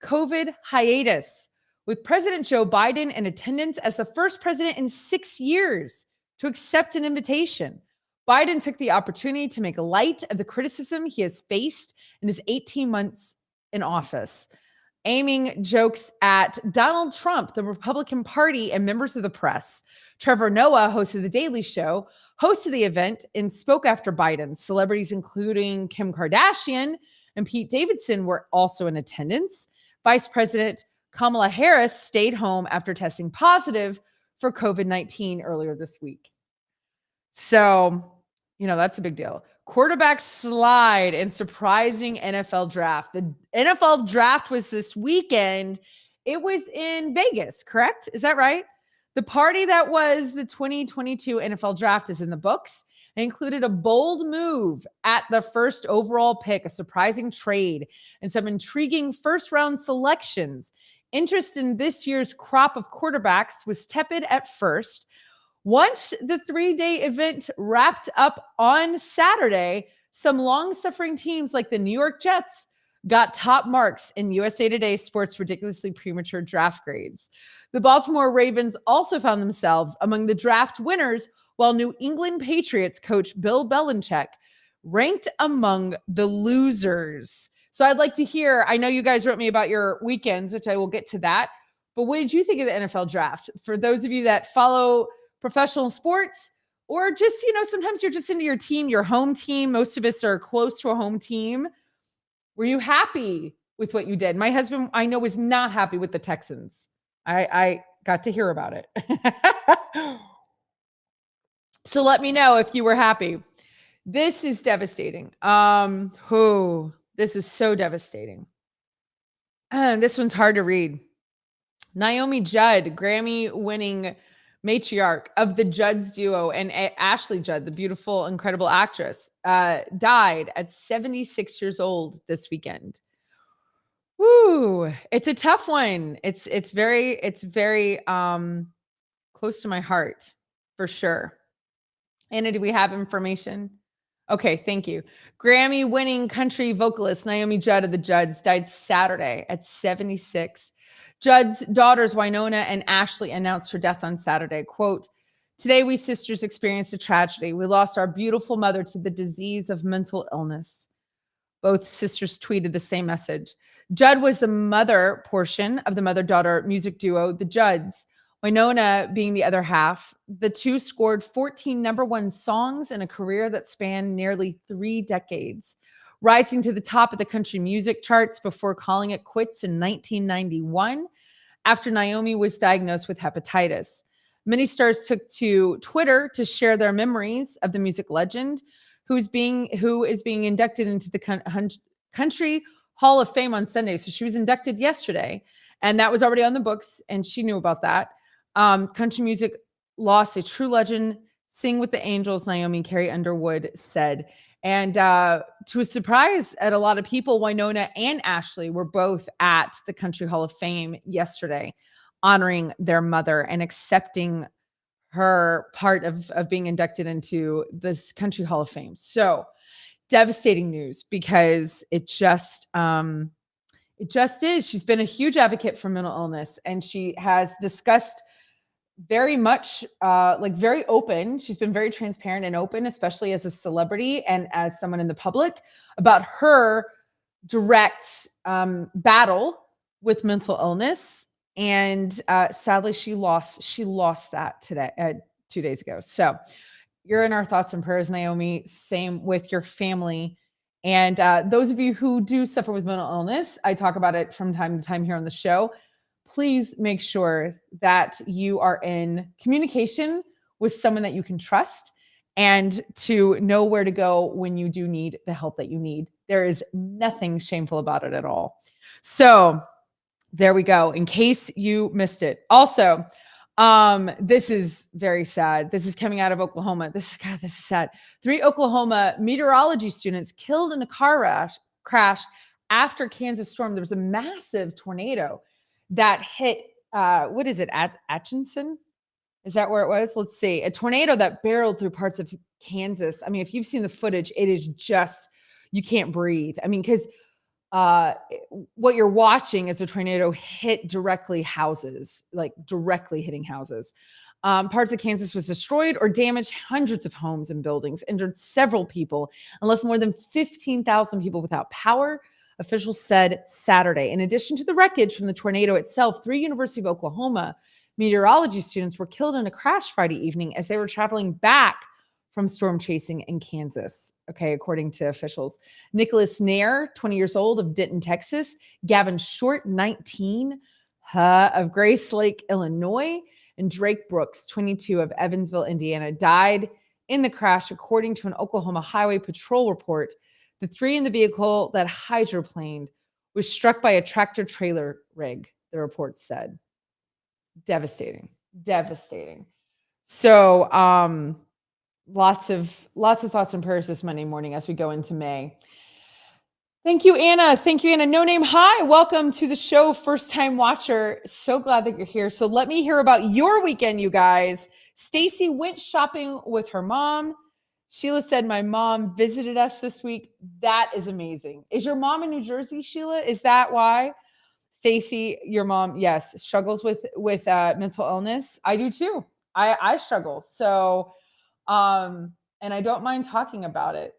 COVID hiatus, with President Joe Biden in attendance as the first president in 6 years to accept an invitation. Biden took the opportunity to make light of the criticism he has faced in his 18 months in office, aiming jokes at Donald Trump, the Republican Party, and members of the press. Trevor Noah, host of The Daily Show, hosted the event and spoke after Biden. Celebrities including Kim Kardashian and Pete Davidson were also in attendance. Vice President Kamala Harris stayed home after testing positive for COVID-19 earlier this week. So, that's a big deal. Quarterback slide and surprising NFL draft. The NFL draft was this weekend. It was in Vegas, correct? Is that right? The party that was the 2022 NFL draft is in the books. It included a bold move at the first overall pick, a surprising trade, and some intriguing first-round selections. Interest in this year's crop of quarterbacks was tepid at first. Once the 3-day event wrapped up on Saturday, some long-suffering teams like the New York Jets got top marks in USA Today Sports' ridiculously premature draft grades. The Baltimore Ravens also found themselves among the draft winners, while New England Patriots coach Bill Belichick ranked among the losers. So I'd like to hear, I know you guys wrote me about your weekends, which I will get to that, but what did you think of the NFL draft? For those of you that follow professional sports, or just, sometimes you're just into your team, your home team. Most of us are close to a home team. Were you happy with what you did? My husband, I know, was not happy with the Texans. I got to hear about it. So let me know if you were happy. This is devastating. This is so devastating. And this one's hard to read. Naomi Judd, Grammy-winning matriarch of the Judds duo, and Ashley Judd, the beautiful, incredible actress, died at 76 years old this weekend. Woo! It's a tough one. It's very close to my heart, for sure. Anna, do we have information? Okay, thank you. Grammy-winning country vocalist Naomi Judd of the Judds died Saturday at 76. Judd's daughters, Winona and Ashley, announced her death on Saturday. Quote, "Today, we sisters experienced a tragedy. We lost our beautiful mother to the disease of mental illness." Both sisters tweeted the same message. Judd was the mother portion of the mother-daughter music duo, the Judds, Winona being the other half. The two scored 14 number one songs in a career that spanned nearly 3 decades, rising to the top of the country music charts before calling it quits in 1991 after Naomi was diagnosed with hepatitis. Many stars took to Twitter to share their memories of the music legend who is being inducted into the Country Hall of Fame on Sunday. So she was inducted yesterday, and that was already on the books, and she knew about that. Country music lost a true legend. Sing with the Angels, Naomi Carrie Underwood said. And to a surprise at a lot of people, Winona and Ashley were both at the Country Hall of Fame yesterday, honoring their mother and accepting her part of being inducted into this Country Hall of Fame. So devastating news, because it just is. She's been a huge advocate for mental illness, and she has discussed very much very open. She's been very transparent and open, especially as a celebrity and as someone in the public, about her direct battle with mental illness. And sadly, she lost that today, 2 days ago. So you're in our thoughts and prayers, Naomi. Same with your family. And those of you who do suffer with mental illness, I talk about it from time to time here on the show. Please make sure that you are in communication with someone that you can trust, and to know where to go when you do need the help that you need. There is nothing shameful about it at all. So there we go, in case you missed it. Also, this is very sad. This is coming out of Oklahoma. This is sad. 3 Oklahoma meteorology students killed in a car crash after Kansas storm. There was a massive tornado that hit, what is it, Atchison? Is that where it was? Let's see. A tornado that barreled through parts of Kansas. I mean, if you've seen the footage, it is just, you can't breathe. I mean, because what you're watching is a tornado hit directly houses, like directly hitting houses. Parts of Kansas was destroyed or damaged hundreds of homes and buildings, injured several people, and left more than 15,000 people without power, officials said Saturday. In addition to the wreckage from the tornado itself, 3 University of Oklahoma meteorology students were killed in a crash Friday evening as they were traveling back from storm chasing in Kansas, okay, according to officials. Nicholas Nair, 20 years old, of Denton, Texas. Gavin Short, 19, of Grace Lake, Illinois. And Drake Brooks, 22, of Evansville, Indiana, died in the crash, according to an Oklahoma Highway Patrol report. The 3 in the vehicle that hydroplaned was struck by a tractor trailer rig, the report said. Devastating. So, lots of thoughts and prayers this Monday morning as we go into May. Thank you, Anna. No Name, hi. Welcome to the show, first time watcher. So glad that you're here. So let me hear about your weekend, you guys. Stacy went shopping with her mom. Sheila said, my mom visited us this week. That is amazing. Is your mom in New Jersey, Sheila? Is that why? Stacy, your mom, yes, struggles with mental illness. I do too. I struggle. So, and I don't mind talking about it.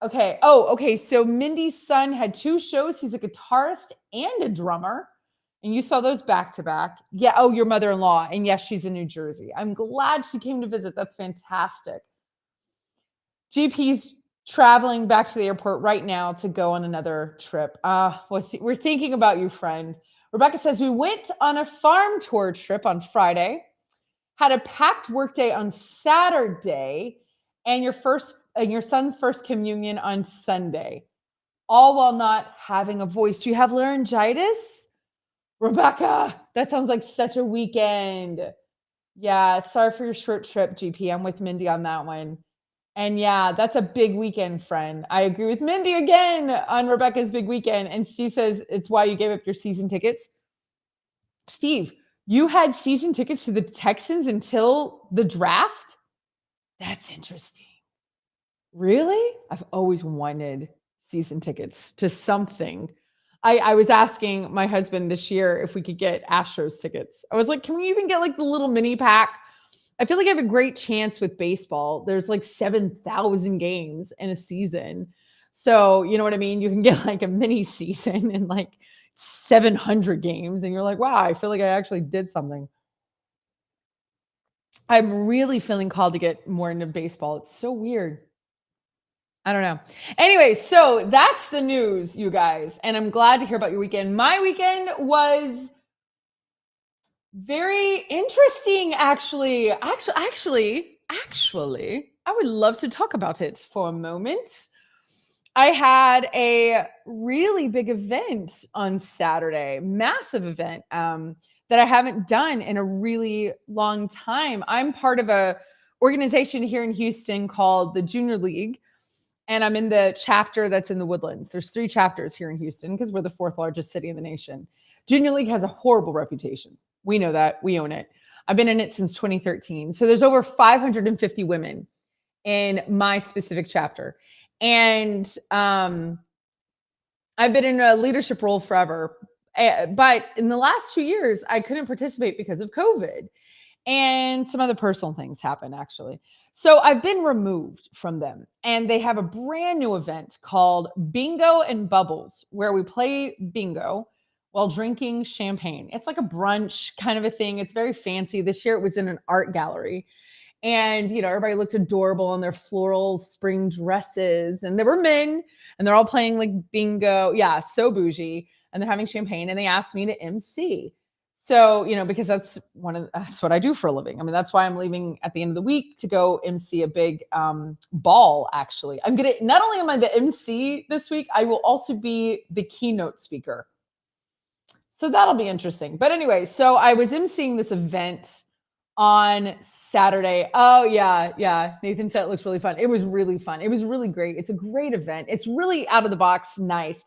Okay. Oh, okay. So Mindy's son had 2 shows. He's a guitarist and a drummer. And you saw those back to back. Yeah. Oh, your mother-in-law. And yes, she's in New Jersey. I'm glad she came to visit. That's fantastic. GP's traveling back to the airport right now to go on another trip. We're thinking about you, friend. Rebecca says, we went on a farm tour trip on Friday, had a packed workday on Saturday, and your son's first communion on Sunday, all while not having a voice. Do you have laryngitis? Rebecca, that sounds like such a weekend. Yeah, sorry for your short trip, GP. I'm with Mindy on that one. And yeah, that's a big weekend, friend. I agree with Mindy again on Rebecca's big weekend. And Steve says it's why you gave up your season tickets. Steve, you had season tickets to the Texans until the draft? That's interesting. Really? I've always wanted season tickets to something. I was asking my husband this year if we could get Astros tickets. I was like, can we even get like the little mini pack? I feel like I have a great chance with baseball. There's like 7,000 games in a season. So, you know what I mean? You can get like a mini season and like 700 games. And you're like, wow, I feel like I actually did something. I'm really feeling called to get more into baseball. It's so weird. I don't know. Anyway, so that's the news, you guys. And I'm glad to hear about your weekend. My weekend was Very interesting, actually. Actually, I would love to talk about it for a moment. I had a really big event on Saturday, massive event that I haven't done in a really long time. I'm part of a organization here in Houston called the Junior League, and I'm in the chapter that's in the Woodlands. There's 3 chapters here in Houston because we're the 4th largest city in the nation. Junior League has a horrible reputation. We know that. We own it. I've been in it since 2013. So there's over 550 women in my specific chapter. And I've been in a leadership role forever. But in the last 2 years, I couldn't participate because of COVID. And some other personal things happened, actually. So I've been removed from them. And they have a brand new event called Bingo and Bubbles, where we play bingo while drinking champagne. It's like a brunch kind of a thing. It's very fancy. This year it was in an art gallery. And, everybody looked adorable in their floral spring dresses. And there were men, and they're all playing like bingo. Yeah, so bougie. And they're having champagne. And they asked me to MC. So, because that's what I do for a living. I mean, that's why I'm leaving at the end of the week to go MC a big ball, actually. Not only am I the MC this week, I will also be the keynote speaker. So that'll be interesting. But anyway, so I was emceeing this event on Saturday. Oh, yeah. Nathan said it looks really fun. It was really fun. It was really great. It's a great event. It's really out of the box, nice.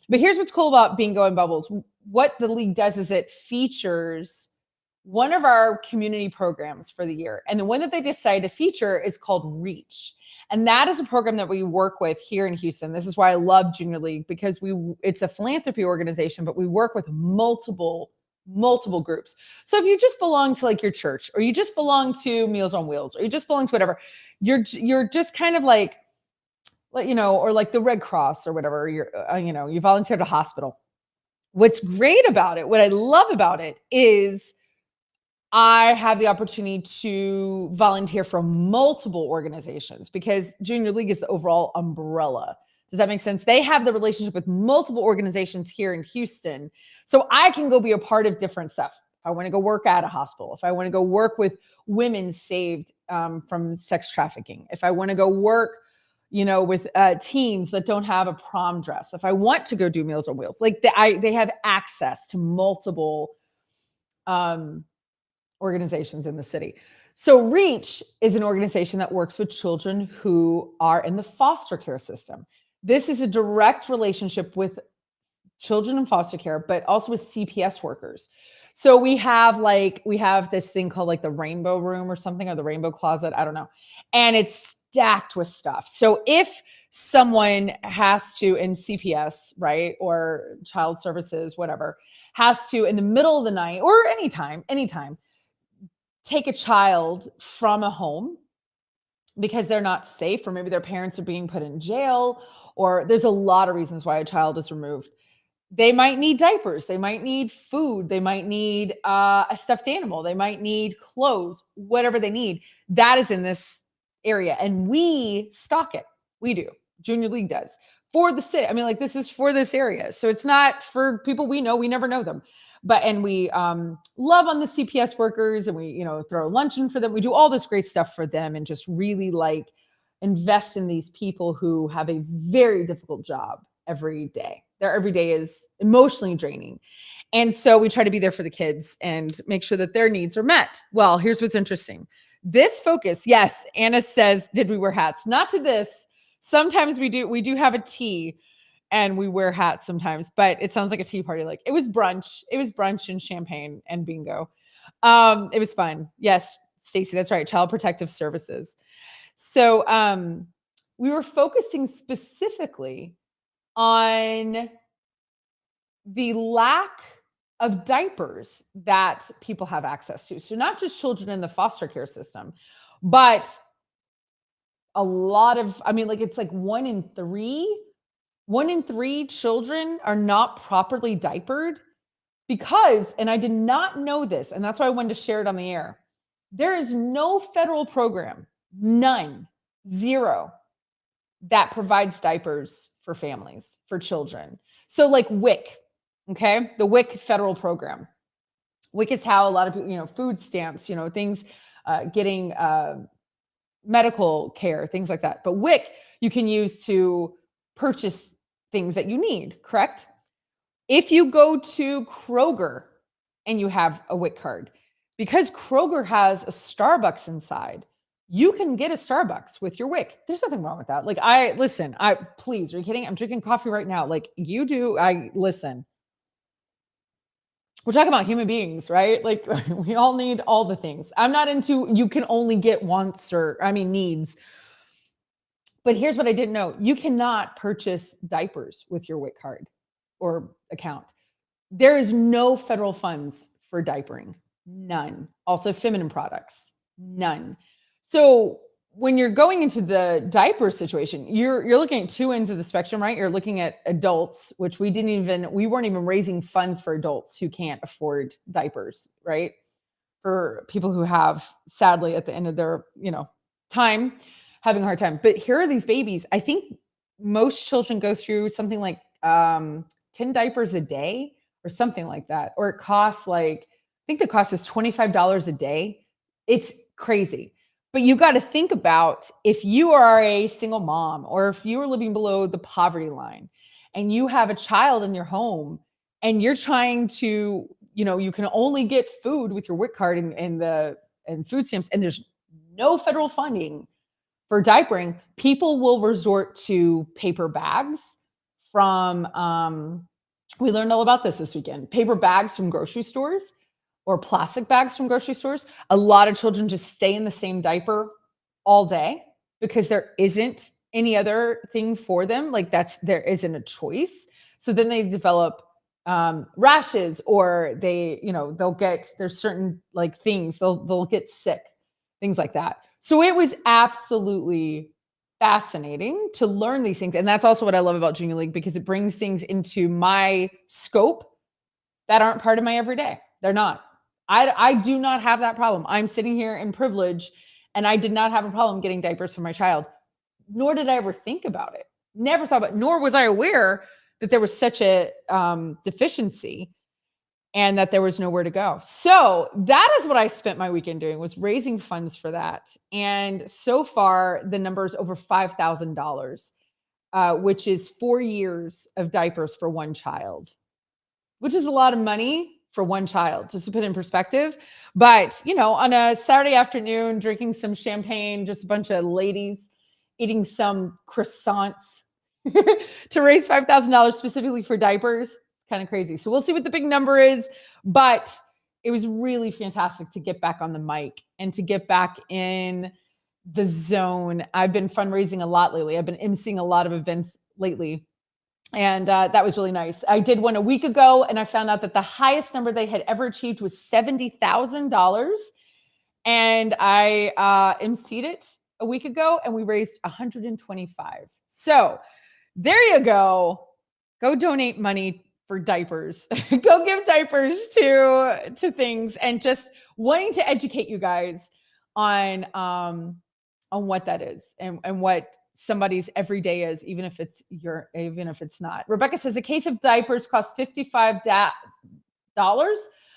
But here's what's cool about Bingo and Bubbles. What the league does is it features one of our community programs for the year. And the one that they decided to feature is called Reach. And that is a program that we work with here in Houston. This is why I love Junior League, because it's a philanthropy organization, but we work with multiple groups. So if you just belong to like your church, or you just belong to Meals on Wheels, or you just belong to whatever, you're just kind of like, or like the Red Cross or whatever, you volunteer at a hospital. What's great about it, what I love about it, is I have the opportunity to volunteer for multiple organizations, because Junior League is the overall umbrella. Does that make sense? They have the relationship with multiple organizations here in Houston. So I can go be a part of different stuff. If I want to go work at a hospital, if I want to go work with women saved from sex trafficking, if I want to go work with teens that don't have a prom dress, if I want to go do Meals on Wheels, like they have access to multiple organizations in the city. So Reach is an organization that works with children who are in the foster care system. This is a direct relationship with children in foster care, but also with CPS workers. So we have this thing called like the Rainbow Room or something, or the Rainbow Closet, I don't know. And it's stacked with stuff. So if someone has to, in CPS, right, or child services, whatever, has to, in the middle of the night or anytime, take a child from a home because they're not safe, or maybe their parents are being put in jail, or there's a lot of reasons why a child is removed. They might need diapers. They might need food. They might need a stuffed animal. They might need clothes, whatever they need. That is in this area. And we stock it. We do. Junior League does. For the city. I mean, this is for this area. So it's not for people we know. We never know them. And we love on the CPS workers, and we, throw luncheon for them. We do all this great stuff for them, and just really invest in these people who have a very difficult job every day. Their every day is emotionally draining. And so we try to be there for the kids and make sure that their needs are met. Well, here's what's interesting. This focus, yes, Anna says, did we wear hats? Not to this. Sometimes we do have a tea, and we wear hats sometimes, but it sounds like a tea party. It was brunch. It was brunch and champagne and bingo. It was fun. Yes, Stacy, that's right. Child Protective Services. So we were focusing specifically on the lack of diapers that people have access to. So not just children in the foster care system, but a lot of, it's like 1 in 3 children are not properly diapered because, and I did not know this, and that's why I wanted to share it on the air. There is no federal program, none, 0, that provides diapers for families, for children. So WIC, okay? The WIC federal program. WIC is how a lot of people, food stamps, things, getting medical care, things like that. But WIC you can use to purchase things that you need, correct? If you go to Kroger and you have a WIC card, because Kroger has a Starbucks inside, you can get a Starbucks with your WIC. There's nothing wrong with that. Like, please, are you kidding? I'm drinking coffee right now. Like you do. Listen. We're talking about human beings, right? Like we all need all the things. I'm not into, you can only get wants needs. But here's what I didn't know. You cannot purchase diapers with your WIC card or account. There is no federal funds for diapering. None. Also feminine products. None. So when you're going into the diaper situation, you're looking at two ends of the spectrum, right? You're looking at adults, which we weren't even raising funds for adults who can't afford diapers, right? For people who have, sadly, at the end of their, time, having a hard time. But here are these babies. I think most children go through something like 10 diapers a day or something like that. Or it costs I think the cost is $25 a day. It's crazy. But you got to think about if you are a single mom or if you are living below the poverty line and you have a child in your home and you're trying to, you can only get food with your WIC card and food stamps, and there's no federal funding for diapering, people will resort to paper bags from, we learned all about this weekend, paper bags from grocery stores or plastic bags from grocery stores. A lot of children just stay in the same diaper all day because there isn't any other thing for them. There isn't a choice. So then they develop rashes, or they'll get, there's certain things, they'll get sick, things like that. So it was absolutely fascinating to learn these things. And that's also what I love about Junior League, because it brings things into my scope that aren't part of my everyday. They're not. I do not have that problem. I'm sitting here in privilege, and I did not have a problem getting diapers for my child, nor did I ever think about it. Never thought about it, nor was I aware that there was such a deficiency and that there was nowhere to go. So that is what I spent my weekend doing, was raising funds for that. And so far, the number is over $5,000, which is 4 years of diapers for one child, which is a lot of money for one child, just to put in perspective. But, on a Saturday afternoon, drinking some champagne, just a bunch of ladies eating some croissants to raise $5,000 specifically for diapers, kind of crazy. So we'll see what the big number is, but it was really fantastic to get back on the mic and to get back in the zone. I've been fundraising a lot lately. I've been emceeing a lot of events lately. And that was really nice. I did one a week ago, and I found out that the highest number they had ever achieved was $70,000. And I emceed it a week ago, and we raised $125,000. So there you go. Go donate money for diapers. Go give diapers to things, and just wanting to educate you guys on what that is and what somebody's everyday is, even if it's not. Rebecca says a case of diapers costs $55.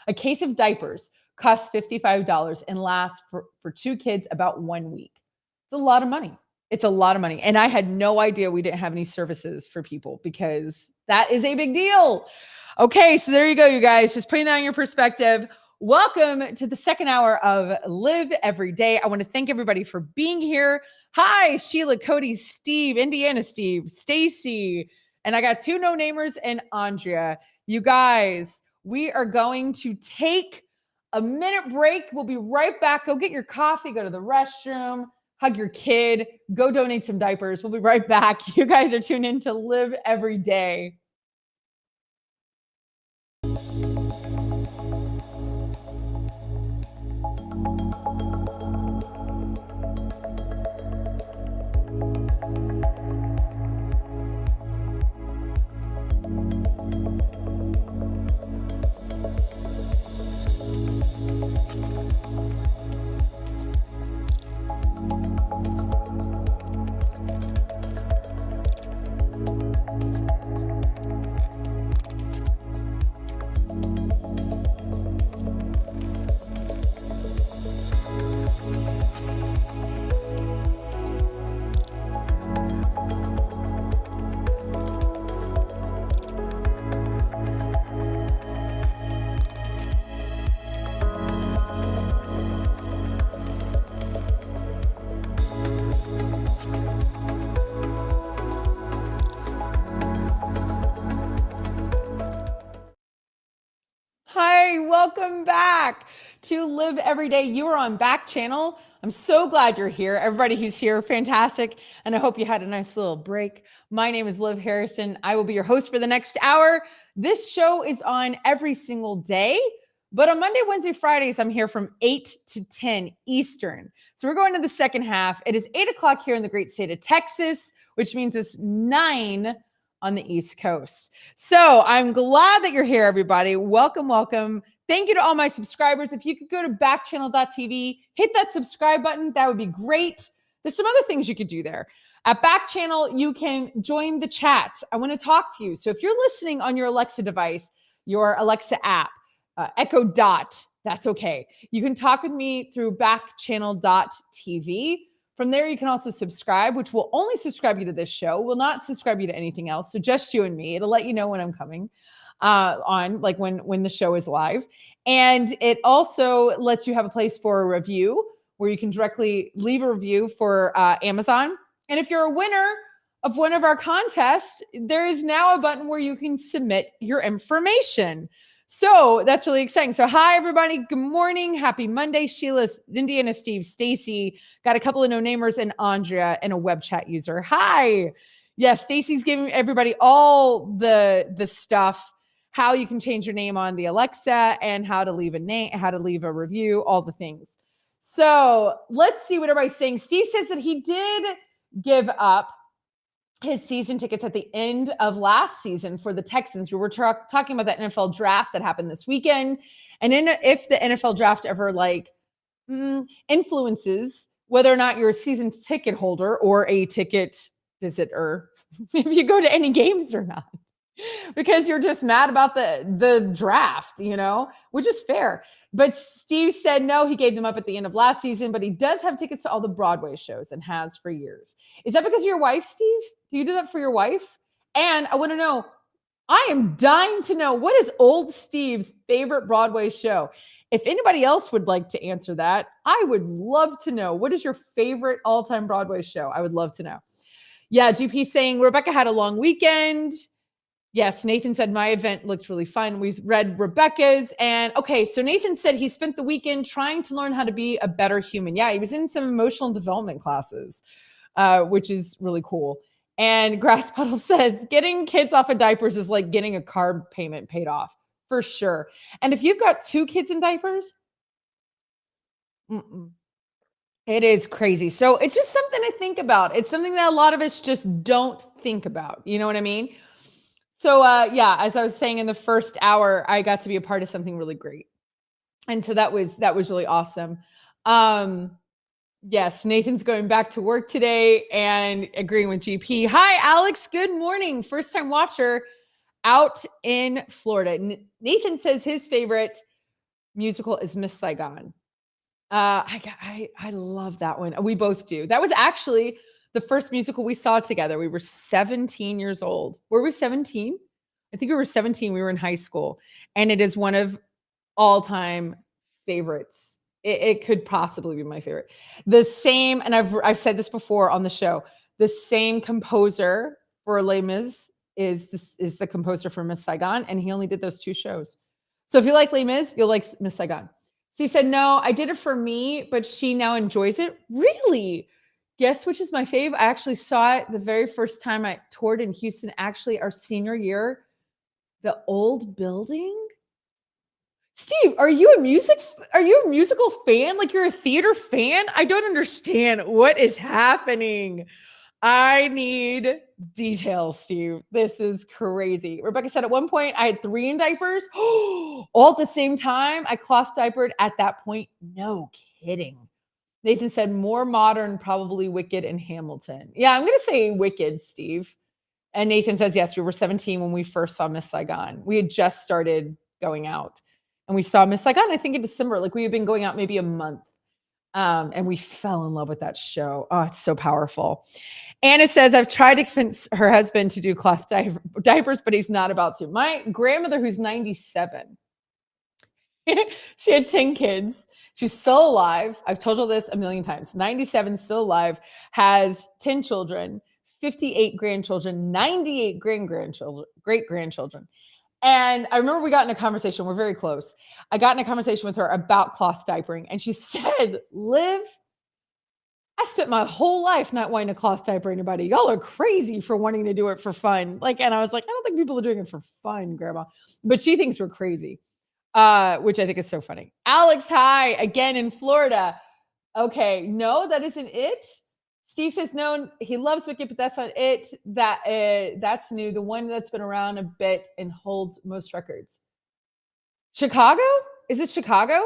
A case of diapers costs $55 and lasts for two kids about 1 week. It's a lot of money. It's a lot of money. And I had no idea we didn't have any services for people, because that is a big deal. Okay, so there you go, you guys. Just putting that in your perspective. Welcome to the second hour of Live Every Day. I want to thank everybody for being here. Hi, Sheila, Cody, Steve, Indiana Steve, Stacy, and I got two no-namers and Andrea. You guys, we are going to take a minute break. We'll be right back. Go get your coffee, go to the restroom, hug your kid, go donate some diapers. We'll be right back. You guys are tuned in to Live Every Day. Hi, welcome back to Live Every Day. You are on Backchannel. I'm so glad you're here. Everybody who's here, fantastic. And I hope you had a nice little break. My name is Liv Harrison. I will be your host for the next hour. This show is on every single day, but on Monday, Wednesday, Fridays, I'm here from 8 to 10 Eastern. So we're going to the second half. It is 8 o'clock here in the great state of Texas, which means it's 9 on the East Coast. So I'm glad that you're here, everybody. Welcome, welcome. Thank you to all my subscribers. If you could go to backchannel.tv, hit that subscribe button, that would be great. There's some other things you could do there. At Backchannel, you can join the chat. I want to talk to you. So if you're listening on your Alexa device, your Alexa app, Echo Dot, that's okay. You can talk with me through backchannel.tv. From there, you can also subscribe, which will only subscribe you to this show, will not subscribe you to anything else. So just you and me. It'll let you know when I'm coming on, like when the show is live. And it also lets you have a place for a review where you can directly leave a review for Amazon. And if you're a winner of one of our contests, there is now a button where you can submit your information. So that's really exciting. So hi, everybody. Good morning. Happy Monday. Sheila, Indiana, Steve, Stacy, got a couple of no-namers, and Andrea, and a web chat user. Hi. Yes, Stacy's giving everybody all the stuff, how you can change your name on the Alexa and how to leave a name, how to leave a review, all the things. So let's see what everybody's saying. Steve says that he did give up his season tickets at the end of last season for the Texans. We were talking about that NFL draft that happened this weekend. And if the NFL draft ever influences whether or not you're a season ticket holder or a ticket visitor, if you go to any games or not, because you're just mad about the draft, which is fair. But Steve said no, he gave them up at the end of last season, but he does have tickets to all the Broadway shows and has for years. Is that because of your wife, Steve? Do you do that for your wife? And I want to know, I am dying to know, what is old Steve's favorite Broadway show? If anybody else would like to answer that, I would love to know. What is your favorite all-time Broadway show? I would love to know. Yeah, GP saying Rebecca had a long weekend. Yes, Nathan said my event looked really fun. We read Rebecca's. And okay, so Nathan said he spent the weekend trying to learn how to be a better human. Yeah, he was in some emotional development classes, which is really cool. And Grass Puddle says getting kids off of diapers is like getting a car payment paid off, for sure. And if you've got 2 kids in diapers, it is crazy. So it's just something to think about. It's something that a lot of us just don't think about. You know what I mean? So yeah, as I was saying in the first hour, I got to be a part of something really great. And so that was really awesome. Yes, Nathan's going back to work today and agreeing with GP. Hi, Alex. Good morning. First time watcher out in Florida. Nathan says his favorite musical is Miss Saigon. I love that one. We both do. That was actually the first musical we saw together. We were 17 years old. Were we 17? I think we were 17. We were in high school. And it is one of all-time favorites. It could possibly be my favorite. The same, and I've said this before on the show, the same composer for Les Mis is the composer for Miss Saigon, and he only did those 2 shows. So if you like Les Mis, you'll like Miss Saigon. So he said, no, I did it for me, but she now enjoys it. Really? Guess which is my fave? I actually saw it the very first time I toured in Houston, actually our senior year. The Old Building. Steve, are you a musical fan? Like you're a theater fan? I don't understand what is happening. I need details, Steve. This is crazy. Rebecca said at one point I had 3 in diapers all at the same time. I cloth diapered at that point. No kidding. Nathan said more modern, probably Wicked and Hamilton. Yeah, I'm going to say Wicked, Steve. And Nathan says, yes, we were 17 when we first saw Miss Saigon. We had just started going out. And we saw Miss Saigon, I think in December. Like we had been going out maybe a month. And we fell in love with that show. Oh, it's so powerful. Anna says, I've tried to convince her husband to do cloth diapers, but he's not about to. My grandmother, who's 97, she had 10 kids. She's still alive. I've told you this a million times. 97, still alive, has 10 children, 58 grandchildren, 98 great-grandchildren. And I remember we got in a conversation. We're very close. I got in a conversation with her about cloth diapering. And she said, Liv, I spent my whole life not wanting to cloth diaper anybody. Y'all are crazy for wanting to do it for fun. Like, and I was like, I don't think people are doing it for fun, Grandma. But she thinks we're crazy, which I think is so funny. Alex, hi, again in Florida. Okay, no, that isn't it. Steve says no, he loves Wicked, but that's not it. That's new. The one that's been around a bit and holds most records. Chicago? Is it Chicago?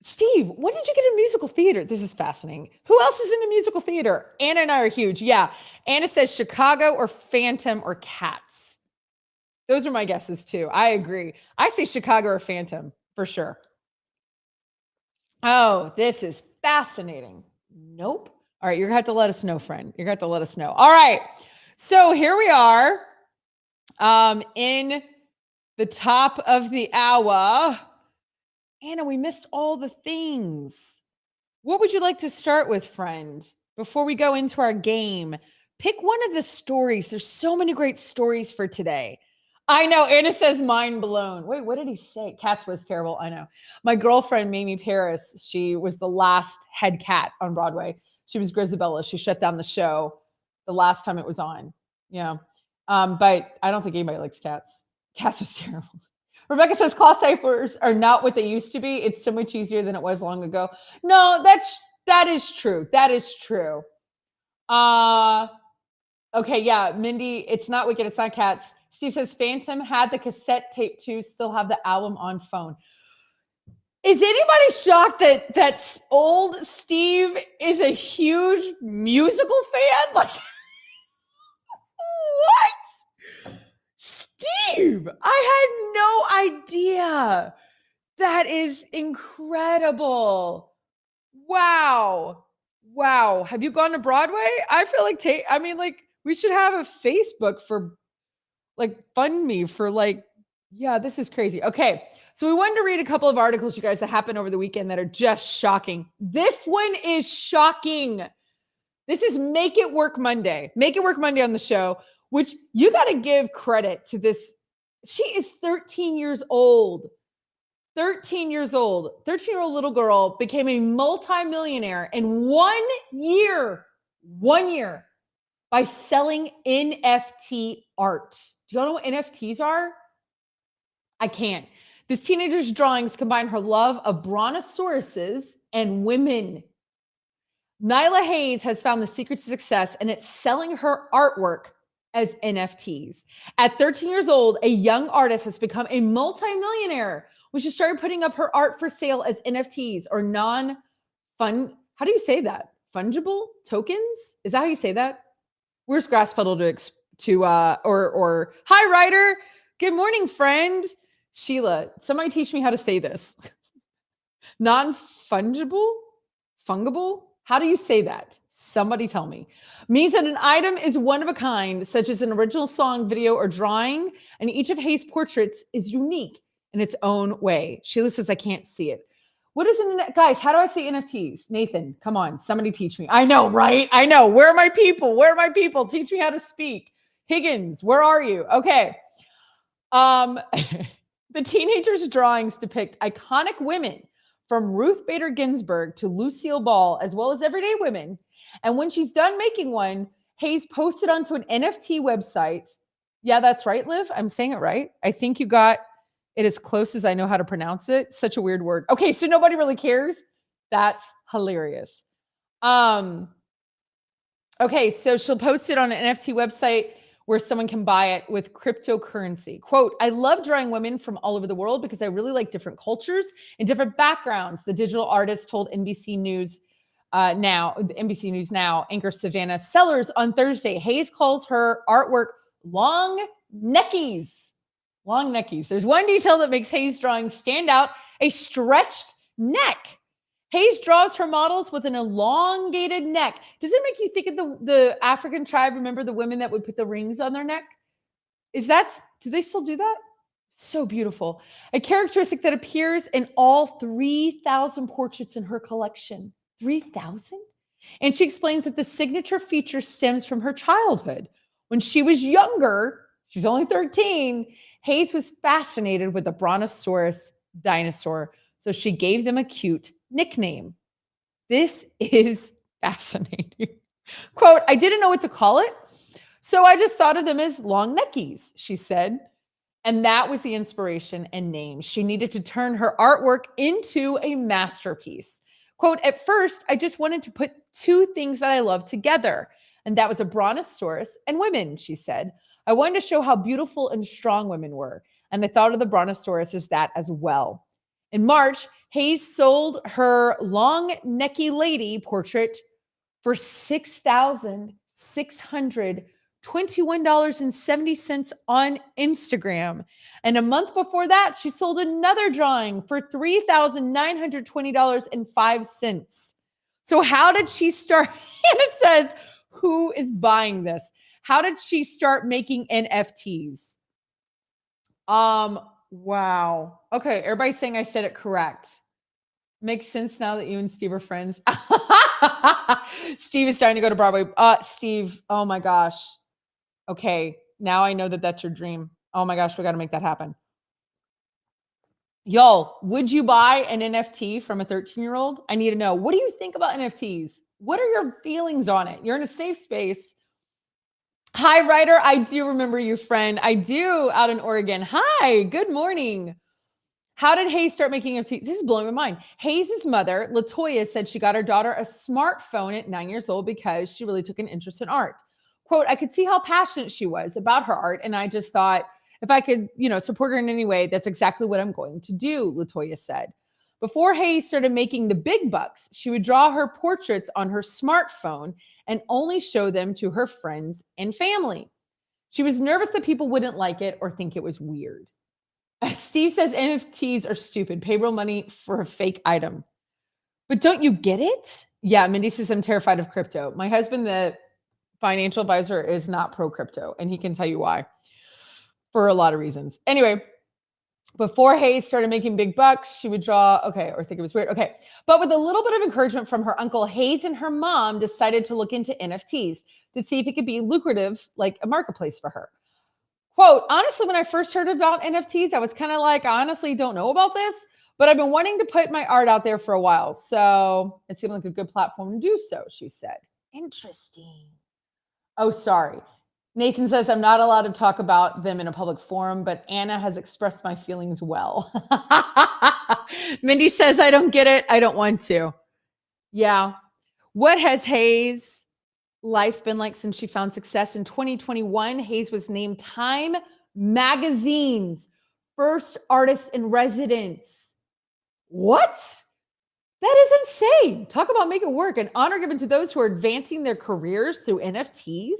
Steve, when did you get into musical theater? This is fascinating. Who else is into musical theater? Anna and I are huge. Yeah. Anna says Chicago or Phantom or Cats. Those are my guesses too. I agree. I say Chicago or Phantom for sure. Oh, this is fascinating. Nope. All right. You're going to have to let us know, friend. You're going to have to let us know. All right. So here we are in the top of the hour. Anna, we missed all the things. What would you like to start with, friend? Before we go into our game, pick one of the stories. There's so many great stories for today. I know. Anna says mind blown. Wait, what did he say? Cats was terrible. I know. My girlfriend, Mamie Paris, she was the last head cat on Broadway. She was Grisabella. She shut down the show the last time it was on. Yeah. But I don't think anybody likes cats. Cats was terrible. Rebecca says cloth diapers are not what they used to be. It's so much easier than it was long ago. No, that is true. That is true. Okay, yeah, Mindy, it's not Wicked, it's not Cats. Steve says Phantom had the cassette tape too, still have the album on phone. Is anybody shocked that old Steve is a huge musical fan? Like, what? Steve, I had no idea. That is incredible. Wow. Have you gone to Broadway? I feel like we should have a Facebook for like fund me for yeah, this is crazy. Okay. So we wanted to read a couple of articles, you guys, that happened over the weekend that are just shocking. This one is shocking. This is Make It Work Monday. Make It Work Monday on the show, which you got to give credit to this. She is 13 years old. 13 years old. 13-year-old little girl became a multimillionaire in 1 year. 1 year by selling NFT art. Do y'all know what NFTs are? I can't. This teenager's drawings combine her love of brontosauruses and women. Nyla Hayes has found the secret to success, and it's selling her artwork as NFTs. At 13 years old, a young artist has become a multimillionaire when she started putting up her art for sale as NFTs or how do you say that? Fungible tokens? Is that how you say that? Where's Grass Puddle or hi, Ryder. Good morning, friend. Sheila, somebody teach me how to say this. Non-fungible? Fungible? How do you say that? Somebody tell me. Means that an item is one of a kind, such as an original song, video, or drawing, and each of Hayes' portraits is unique in its own way. Sheila says, I can't see it. What is guys, how do I say NFTs? Nathan, come on, somebody teach me. I know, right? I know. Where are my people? Where are my people? Teach me how to speak. Higgins, where are you? Okay. The teenager's drawings depict iconic women from Ruth Bader Ginsburg to Lucille Ball, as well as everyday women. And when she's done making one, Hayes posted onto an NFT website. Yeah, that's right, Liv. I'm saying it right. I think you got it as close as I know how to pronounce it. Such a weird word. Okay, so nobody really cares. That's hilarious. Okay, so she'll post it on an NFT website where someone can buy it with cryptocurrency. Quote, I love drawing women from all over the world because I really like different cultures and different backgrounds. The digital artist told NBC News Now anchor Savannah Sellers on Thursday. Hayes calls her artwork long neckies. Long neckies. There's one detail that makes Hayes' drawings stand out, a stretched neck. Hayes draws her models with an elongated neck. Does it make you think of the African tribe? Remember the women that would put the rings on their neck? Do they still do that? So beautiful. A characteristic that appears in all 3,000 portraits in her collection. 3,000? And she explains that the signature feature stems from her childhood. When she was younger, She's only 13. Hayes was fascinated with the Brontosaurus dinosaur, so she gave them a cute nickname. This is fascinating. Quote, I didn't know what to call it, so I just thought of them as long neckies, she said. And that was the inspiration and name. She needed to turn her artwork into a masterpiece. Quote, at first, I just wanted to put two things that I love together, and that was a brontosaurus and women, she said. I wanted to show how beautiful and strong women were, and I thought of the brontosaurus as that as well. In March, Hayes sold her long necky lady portrait for $6,621.70 on Instagram. And a month before that, she sold another drawing for $3,920.05. So how did she start? Hannah says, who is buying this? How did she start making NFTs? Wow. Okay, everybody's saying I said it correct. Makes sense now that you and Steve are friends. Steve is starting to go to Broadway. Steve, oh my gosh. Okay, now I know that that's your dream. Oh my gosh, we got to make that happen. Y'all, would you buy an NFT from a 13-year-old? I need to know. What do you think about NFTs? What are your feelings on it? You're in a safe space. Hi, Ryder. I do remember you, friend. I do, out in Oregon. Hi, good morning. How did Hayes start making NFTs? This is blowing my mind. Hayes' mother, Latoya, said she got her daughter a smartphone at 9 years old because she really took an interest in art. Quote, I could see how passionate she was about her art, and I just thought if I could, support her in any way, that's exactly what I'm going to do, Latoya said. Before Hayes started making the big bucks, she would draw her portraits on her smartphone and only show them to her friends and family. She was nervous that people wouldn't like it or think it was weird. Steve says NFTs are stupid. Pay real money for a fake item. But don't you get it? Yeah, Mindy says I'm terrified of crypto. My husband, the financial advisor, is not pro crypto, and he can tell you why for a lot of reasons. Anyway, before Hayes started making big bucks, she would draw, or think it was weird. Okay. But with a little bit of encouragement from her uncle, Hayes and her mom decided to look into NFTs to see if it could be lucrative, like a marketplace for her. Quote, honestly, when I first heard about NFTs, I was kind of like, I honestly don't know about this, but I've been wanting to put my art out there for a while. So it seemed like a good platform to do so, she said. Interesting. Oh, sorry. Nathan says, I'm not allowed to talk about them in a public forum, but Anna has expressed my feelings well. Mindy says, I don't get it. I don't want to. Yeah. What has Hayes' life been like since she found success? In 2021, Hayes was named Time Magazine's first artist in residence. What? That is insane. Talk about make it work. An honor given to those who are advancing their careers through NFTs.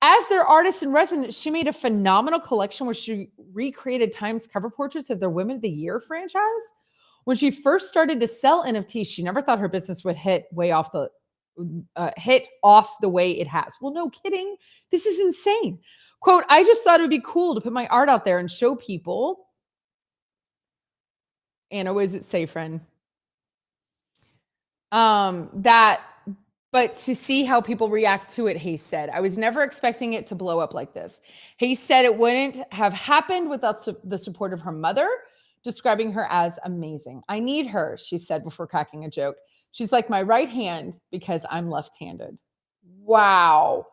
As their artist in residence, she made a phenomenal collection where she recreated Time's cover portraits of their Women of the Year franchise. When she first started to sell NFTs, she never thought her business would hit off the way it has. Well, no kidding. This is insane. Quote, I just thought it would be cool to put my art out there and show people. Anna, what does it say, friend? But to see how people react to it, Hayes said, I was never expecting it to blow up like this. Hayes said it wouldn't have happened without the support of her mother, describing her as amazing. I need her, she said before cracking a joke. She's like my right hand because I'm left-handed. Wow.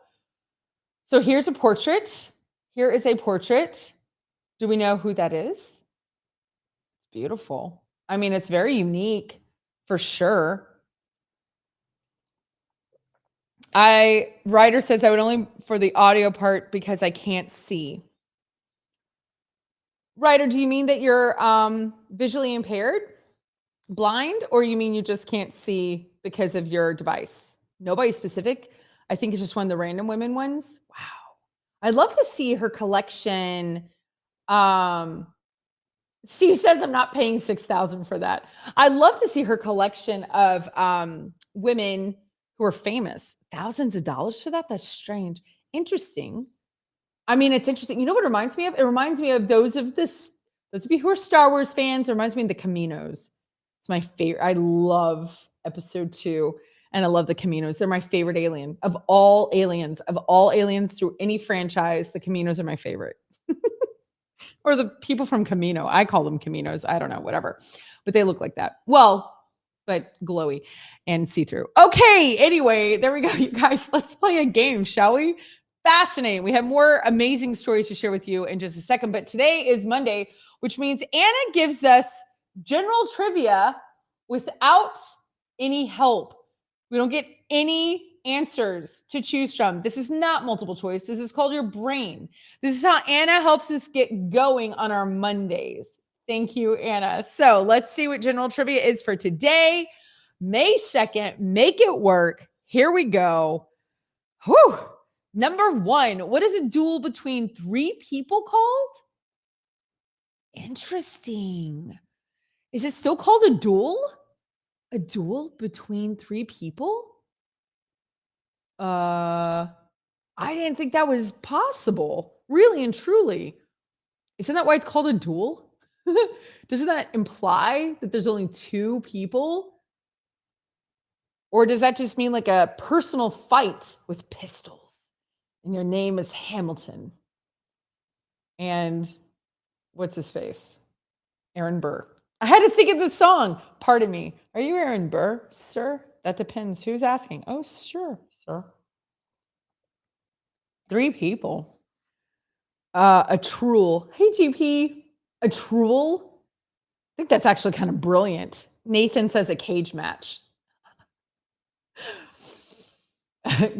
So here's a portrait. Here is a portrait. Do we know who that is? It's beautiful. I mean, it's very unique for sure. Ryder says I would only for the audio part because I can't see. Ryder, do you mean that you're visually impaired, blind, or you mean you just can't see because of your device? Nobody specific. I think it's just one of the random women ones. Wow. I'd love to see her collection. Steve says I'm not paying $6,000 for that. I'd love to see her collection of women who are famous. Thousands of dollars for that? That's strange. Interesting. I mean, it's interesting. You know what it reminds me of? It reminds me of those of you who are Star Wars fans. It reminds me of the Caminos. It's my favorite. I love episode 2. And I love the Caminos. They're my favorite alien of all aliens through any franchise. The Caminos are my favorite. Or the people from Camino. I call them Caminos. I don't know, whatever. But they look like that. Well, but glowy and see-through. Okay, anyway, there we go, you guys. Let's play a game, shall we? Fascinating. We have more amazing stories to share with you in just a second. But today is Monday, which means Anna gives us general trivia without any help. We don't get any answers to choose from. This is not multiple choice. This is called your brain. This is how Anna helps us get going on our Mondays. Thank you, Anna. So let's see what general trivia is for today, May 2nd. Make it work. Here we go. Whew. Number 1, what is a duel between 3 people called? Interesting. Is it still called a duel? A duel between 3 people? I didn't think that was possible. Really and truly. Isn't that why it's called a duel? Doesn't that imply that there's only 2 people? Or does that just mean like a personal fight with pistols? And your name is Hamilton. And what's his face? Aaron Burr. I had to think of the song. Pardon me. Are you Aaron Burr, sir? That depends. Who's asking? Oh, sure, sir. 3 people. A truel. Hey, GP. A truel? I think that's actually kind of brilliant. Nathan says a cage match.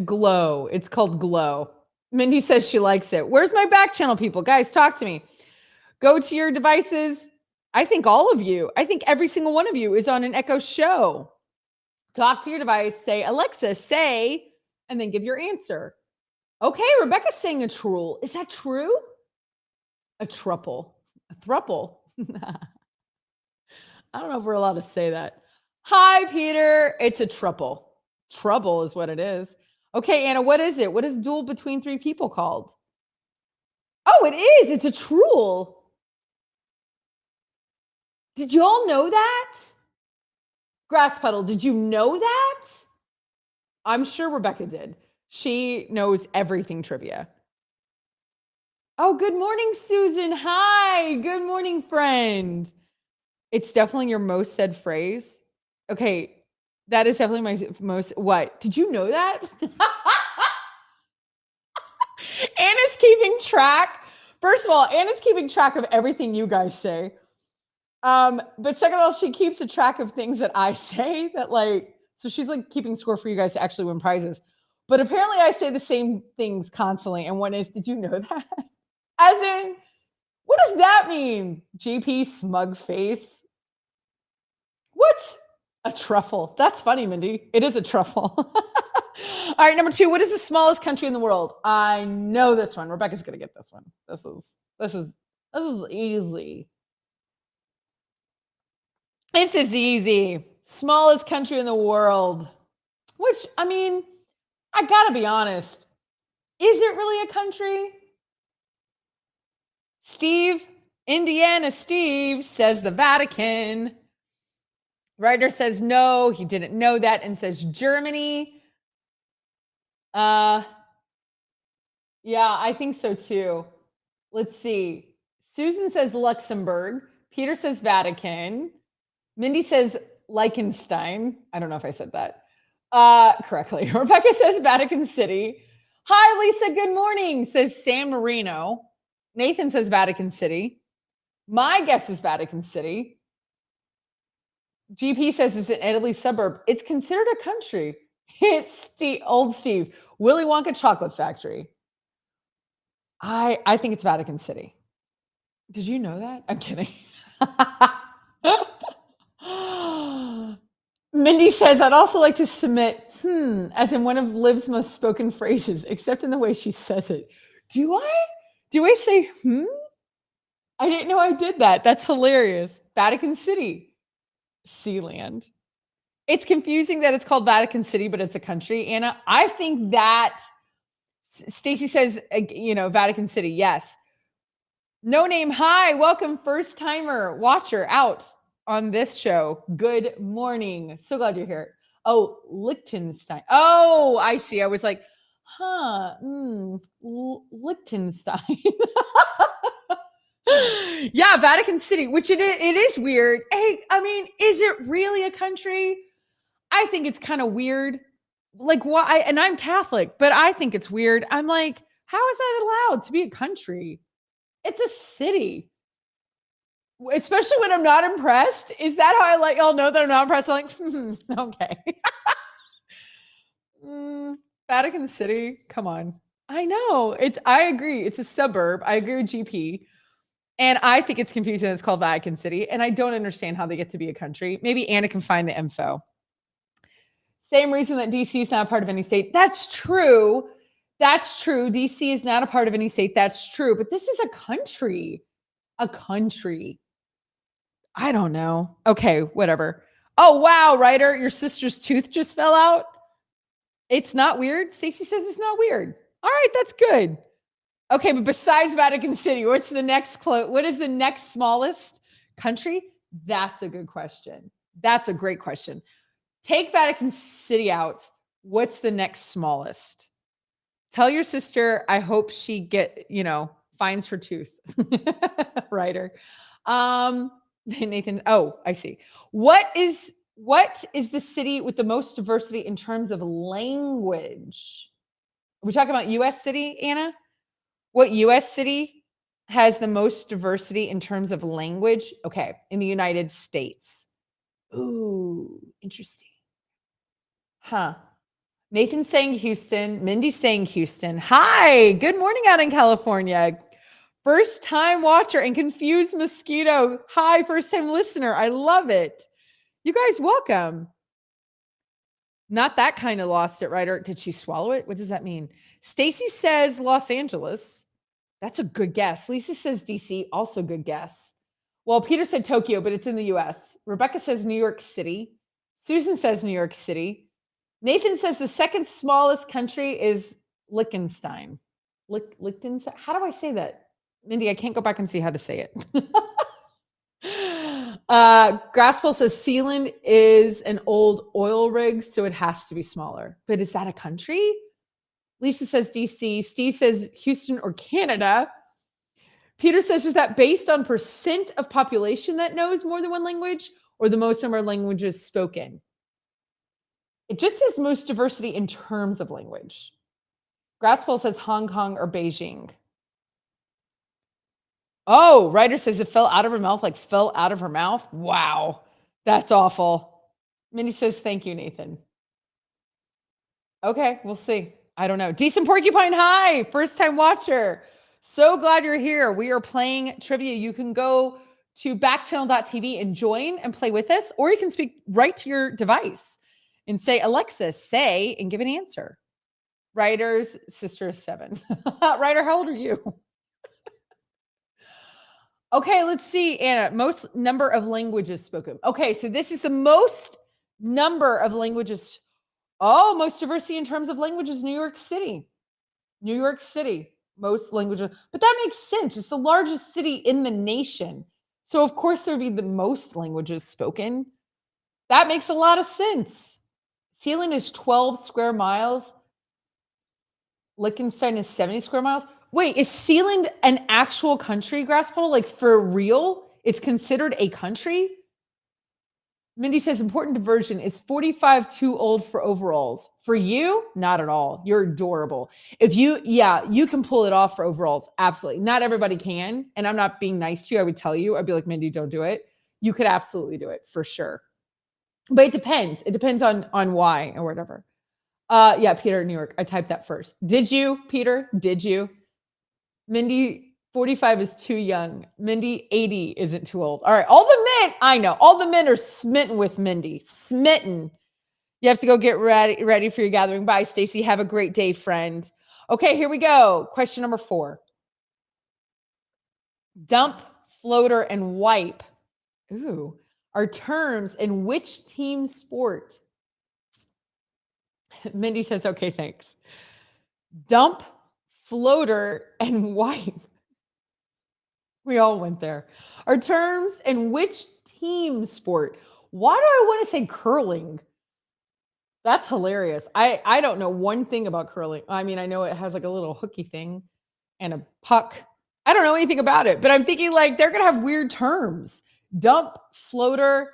Glow. It's called Glow. Mindy says she likes it. Where's my back channel, people? Guys, talk to me. Go to your devices. I think all of you, I think every single one of you is on an Echo show. Talk to your device, say, Alexa, say, and then give your answer. Okay, Rebecca's saying a truel. Is that true? A truple. A thruple. I don't know if we're allowed to say that. Hi, Peter. It's a truple. Trouble is what it is. Okay, Anna, what is it? What is duel between 3 people called? Oh, it is. It's a truel. Did you all know that? Grass puddle, did you know that? I'm sure Rebecca did. She knows everything trivia. Oh, good morning, Susan. Hi. Good morning, friend. It's definitely your most said phrase. Okay, that is definitely my most, what? Did you know that? Anna's keeping track. First of all, Anna's keeping track of everything you guys say. But second of all, she keeps a track of things that I say that like, so she's like keeping score for you guys to actually win prizes. But apparently I say the same things constantly. And one is, did you know that? As in, what does that mean? GP smug face. What? A truffle. That's funny, Mindy. It is a truffle. All right, number 2. What is the smallest country in the world? I know this one. Rebecca's gonna get this one. This is easy. This is easy. Smallest country in the world. Which, I mean, I gotta be honest. Is it really a country? Steve, Indiana Steve says the Vatican. Ryder says no, he didn't know that, and says Germany. Yeah, I think so too. Let's see. Susan says Luxembourg. Peter says Vatican. Mindy says Liechtenstein. I don't know if I said that correctly. Rebecca says Vatican City. Hi, Lisa. Good morning, says San Marino. Nathan says Vatican City. My guess is Vatican City. GP says it's an Italy suburb. It's considered a country. It's old Steve. Willy Wonka Chocolate Factory. I think it's Vatican City. Did you know that? I'm kidding. Mindy says, I'd also like to submit, as in one of Liv's most spoken phrases, except in the way she says it. Do I say, I didn't know I did that. That's hilarious. Vatican City. Sealand. It's confusing that it's called Vatican City, but it's a country, Anna. I think that Stacy says, Vatican City. Yes. No name. Hi, welcome. First timer watcher out on this show. Good morning. So glad you're here. Oh, Liechtenstein. Oh, I see. I was like, Liechtenstein. Yeah, Vatican City, which it is weird. Hey, I mean, is it really a country? I think it's kind of weird. Like, why? And I'm Catholic, but I think it's weird. I'm like, how is that allowed to be a country? It's a city. Especially when I'm not impressed. Is that how I'll know that I'm not impressed? I'm like, okay. Vatican City, come on. I know. I agree. It's a suburb. I agree with GP. And I think it's confusing. It's called Vatican City. And I don't understand how they get to be a country. Maybe Anna can find the info. Same reason that DC is not a part of any state. That's true. That's true. DC is not a part of any state. That's true. But this is a country. A country. I don't know. Okay, whatever. Oh, wow, Ryder, your sister's tooth just fell out. It's not weird. Stacey says it's not weird. All right, that's good. Okay, but besides Vatican City, what is the next smallest country? That's a good question. That's a great question. Take Vatican City out. What's the next smallest? Tell your sister, I hope she finds her tooth. Ryder. Nathan, I see. What is the city with the most diversity in terms of language? Are we talking about US city, Anna? What US city has the most diversity in terms of language? Okay, in the United States. Ooh, interesting. Huh. Nathan's saying Houston. Mindy's saying Houston. Hi, good morning out in California. First time watcher and confused mosquito. Hi, first time listener. I love it. You guys, welcome. Not that kind of lost it, right? Or did she swallow it? What does that mean? Stacy says Los Angeles. That's a good guess. Lisa says DC. Also good guess. Well, Peter said Tokyo, but it's in the US. Rebecca says New York City. Susan says New York City. Nathan says the second smallest country is Liechtenstein. Liechtenstein? How do I say that? Mindy, I can't go back and see how to say it. Graspel says Sealand is an old oil rig, so it has to be smaller. But is that a country? Lisa says DC. Steve says Houston or Canada. Peter says, is that based on percent of population that knows more than one language or the most number of languages spoken? It just says most diversity in terms of language. Graspel says Hong Kong or Beijing. Oh, Ryder says it fell out of her mouth, like fell out of her mouth. Wow, that's awful. Mindy says, thank you, Nathan. Okay, we'll see. I don't know. Decent Porcupine, hi, first time watcher. So glad you're here. We are playing trivia. You can go to backchannel.tv and join and play with us, or you can speak right to your device and say, Alexa, say, and give an answer. Ryder's sister is 7. Ryder, how old are you? Okay, let's see, Anna. Most number of languages spoken. Okay, so this is the most number of languages. Oh, most diversity in terms of languages, New York City. New York City, most languages. But that makes sense. It's the largest city in the nation. So, of course, there would be the most languages spoken. That makes a lot of sense. Sealand is 12 square miles. Liechtenstein is 70 square miles. Wait, is Sealand an actual country, Grasshopper? Like for real? It's considered a country? Mindy says, important diversion. Is 45 too old for overalls? For you? Not at all. You're adorable. You can pull it off for overalls. Absolutely. Not everybody can. And I'm not being nice to you. I would tell you, I'd be like, Mindy, don't do it. You could absolutely do it for sure. But it depends. It depends on why or whatever. Yeah, Peter, New York. I typed that first. Did you, Peter? Did you? Mindy, 45 is too young. Mindy, 80 isn't too old. All right. All the men, I know. All the men are smitten with Mindy. Smitten. You have to go get ready for your gathering. Bye, Stacy. Have a great day, friend. Okay, here we go. Question number 4. Dump, floater, and wipe. Ooh. Are terms in which team sport? Mindy says, okay, thanks. Dump, floater, and wipe. We all went there. Are terms in which team sport? Why do I want to say curling? That's hilarious. I don't know one thing about curling. I mean, I know it has like a little hooky thing and a puck. I don't know anything about it, but I'm thinking like they're gonna have weird terms. Dump, floater,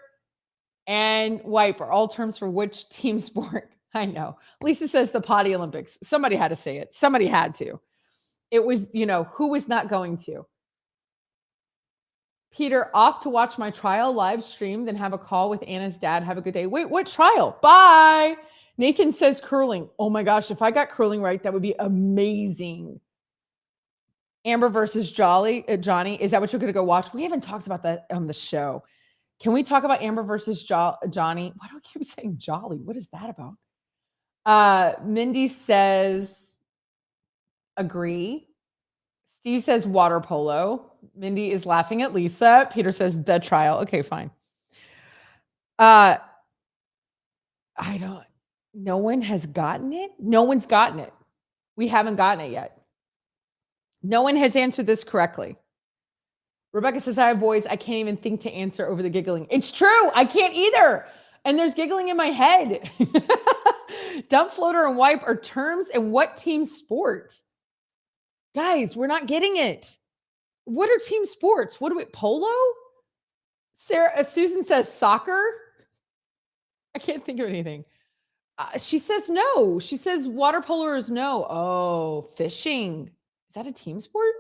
and wipe are all terms for which team sport? I know. Lisa says the potty Olympics. Somebody had to say it. Somebody had to. It was, who was not going to? Peter, off to watch my trial live stream, then have a call with Anna's dad. Have a good day. Wait, what trial? Bye. Nathan says curling. Oh my gosh, if I got curling right, that would be amazing. Amber versus Johnny. Is that what you're going to go watch? We haven't talked about that on the show. Can we talk about Amber versus Johnny? Why do I keep saying Jolly? What is that about? Mindy says, agree. Steve says water polo. Mindy is laughing at Lisa. Peter says the trial. Okay, fine. No one has gotten it. No one's gotten it. We haven't gotten it yet. No one has answered this correctly. Rebecca says, I have boys. I can't even think to answer over the giggling. It's true. I can't either. And there's giggling in my head. Dump, floater, and wipe are terms and what team sport? Guys, we're not getting it. What are team sports? What do we, polo? Susan says soccer. I can't think of anything. She says no. She says water polo is no. Oh, fishing. Is that a team sport?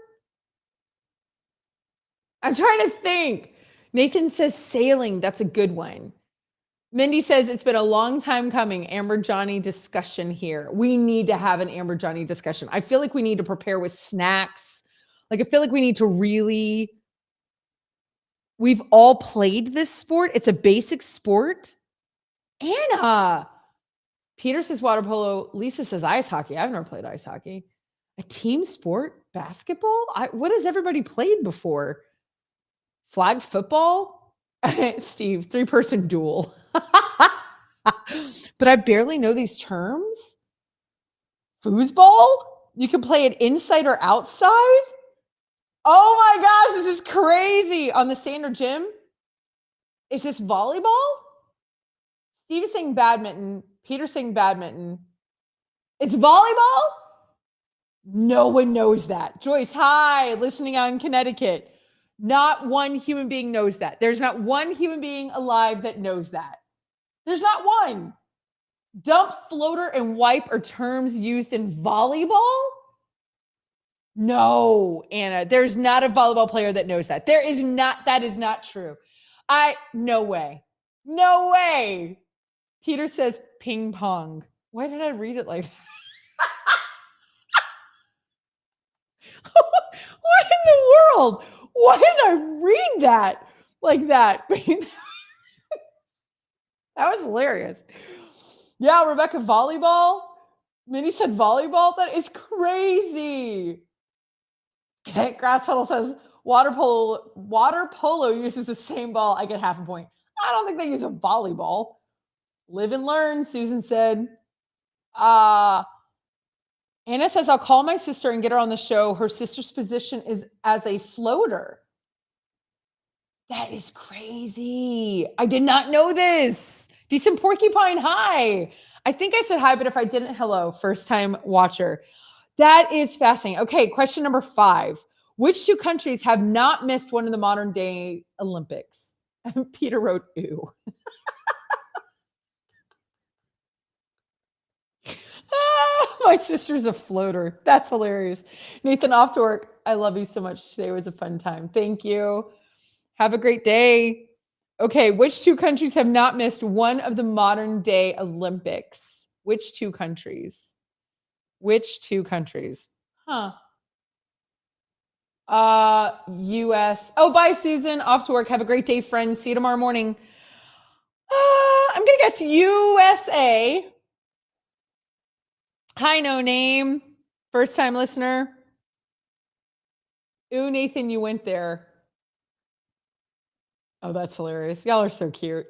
I'm trying to think. Nathan says sailing. That's a good one. Mindy says it's been a long time coming. Amber Johnny discussion here. We need to have an Amber Johnny discussion. I feel like we need to prepare with snacks. Like I feel like we need to really. We've all played this sport. It's a basic sport. Anna. Peter says water polo. Lisa says ice hockey. I've never played ice hockey. A team sport? Basketball? What has everybody played before? Flag football? Steve, 3-person duel. But I barely know these terms. Foosball? You can play it inside or outside? Oh my gosh, this is crazy. On the sand or gym? Is this volleyball? Steve is saying badminton. Peter's saying badminton. It's volleyball? No one knows that. Joyce, hi, listening out in Connecticut. Not one human being knows that. There's not one human being alive that knows that. There's not one. Dump, floater, and wipe are terms used in volleyball? No, Anna, there's not a volleyball player that knows that. That is not true. No way. No way. Peter says ping pong. Why did I read it like that? What in the world? Why did I read that like that? That was hilarious. Yeah, Rebecca, volleyball. Minnie said volleyball. That is crazy. Okay, Grass Huddle says water polo uses the same ball. I get half a point. I don't think they use a volleyball. Live and learn, Susan said. Anna says, I'll call my sister and get her on the show. Her sister's position is as a floater. That is crazy. I did not know this. Decent Porcupine, hi. I think I said hi, but if I didn't, hello, first time watcher. That is fascinating. Okay, question number 5. Which 2 countries have not missed one of the modern day Olympics? And Peter wrote, ew. My sister's a floater. That's hilarious. Nathan, off to work. I love you so much. Today was a fun time. Thank you. Have a great day. Okay, which 2 countries have not missed one of the modern day Olympics? Which 2 countries? Which 2 countries? US. Oh, bye, Susan. Off to work. Have a great day, friends. See you tomorrow morning. I'm going to guess USA. Hi, no name. First time listener. Ooh, Nathan, you went there. Oh, that's hilarious. Y'all are so cute.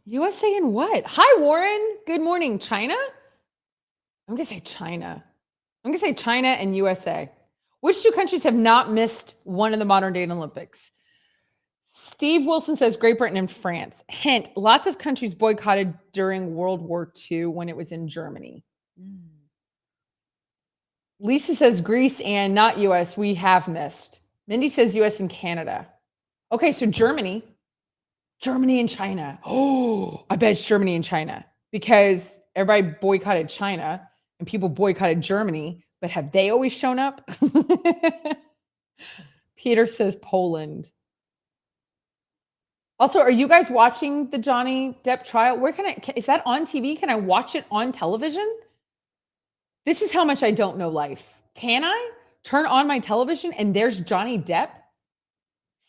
USA and what? Hi, Warren. Good morning. China? I'm going to say China. I'm going to say China and USA. Which 2 countries have not missed one of the modern day Olympics? Steve Wilson says Great Britain and France. Hint, lots of countries boycotted during World War II when it was in Germany. Lisa says Greece and not US. We have missed. Mindy says US and Canada. Okay, so Germany and China. Oh, I bet it's Germany and China because everybody boycotted China and people boycotted Germany, but have they always shown up? Peter says Poland. Also, are you guys watching the Johnny Depp trial? Where is that on TV? Can I watch it on television? This is how much I don't know life. Can I turn on my television and there's Johnny Depp,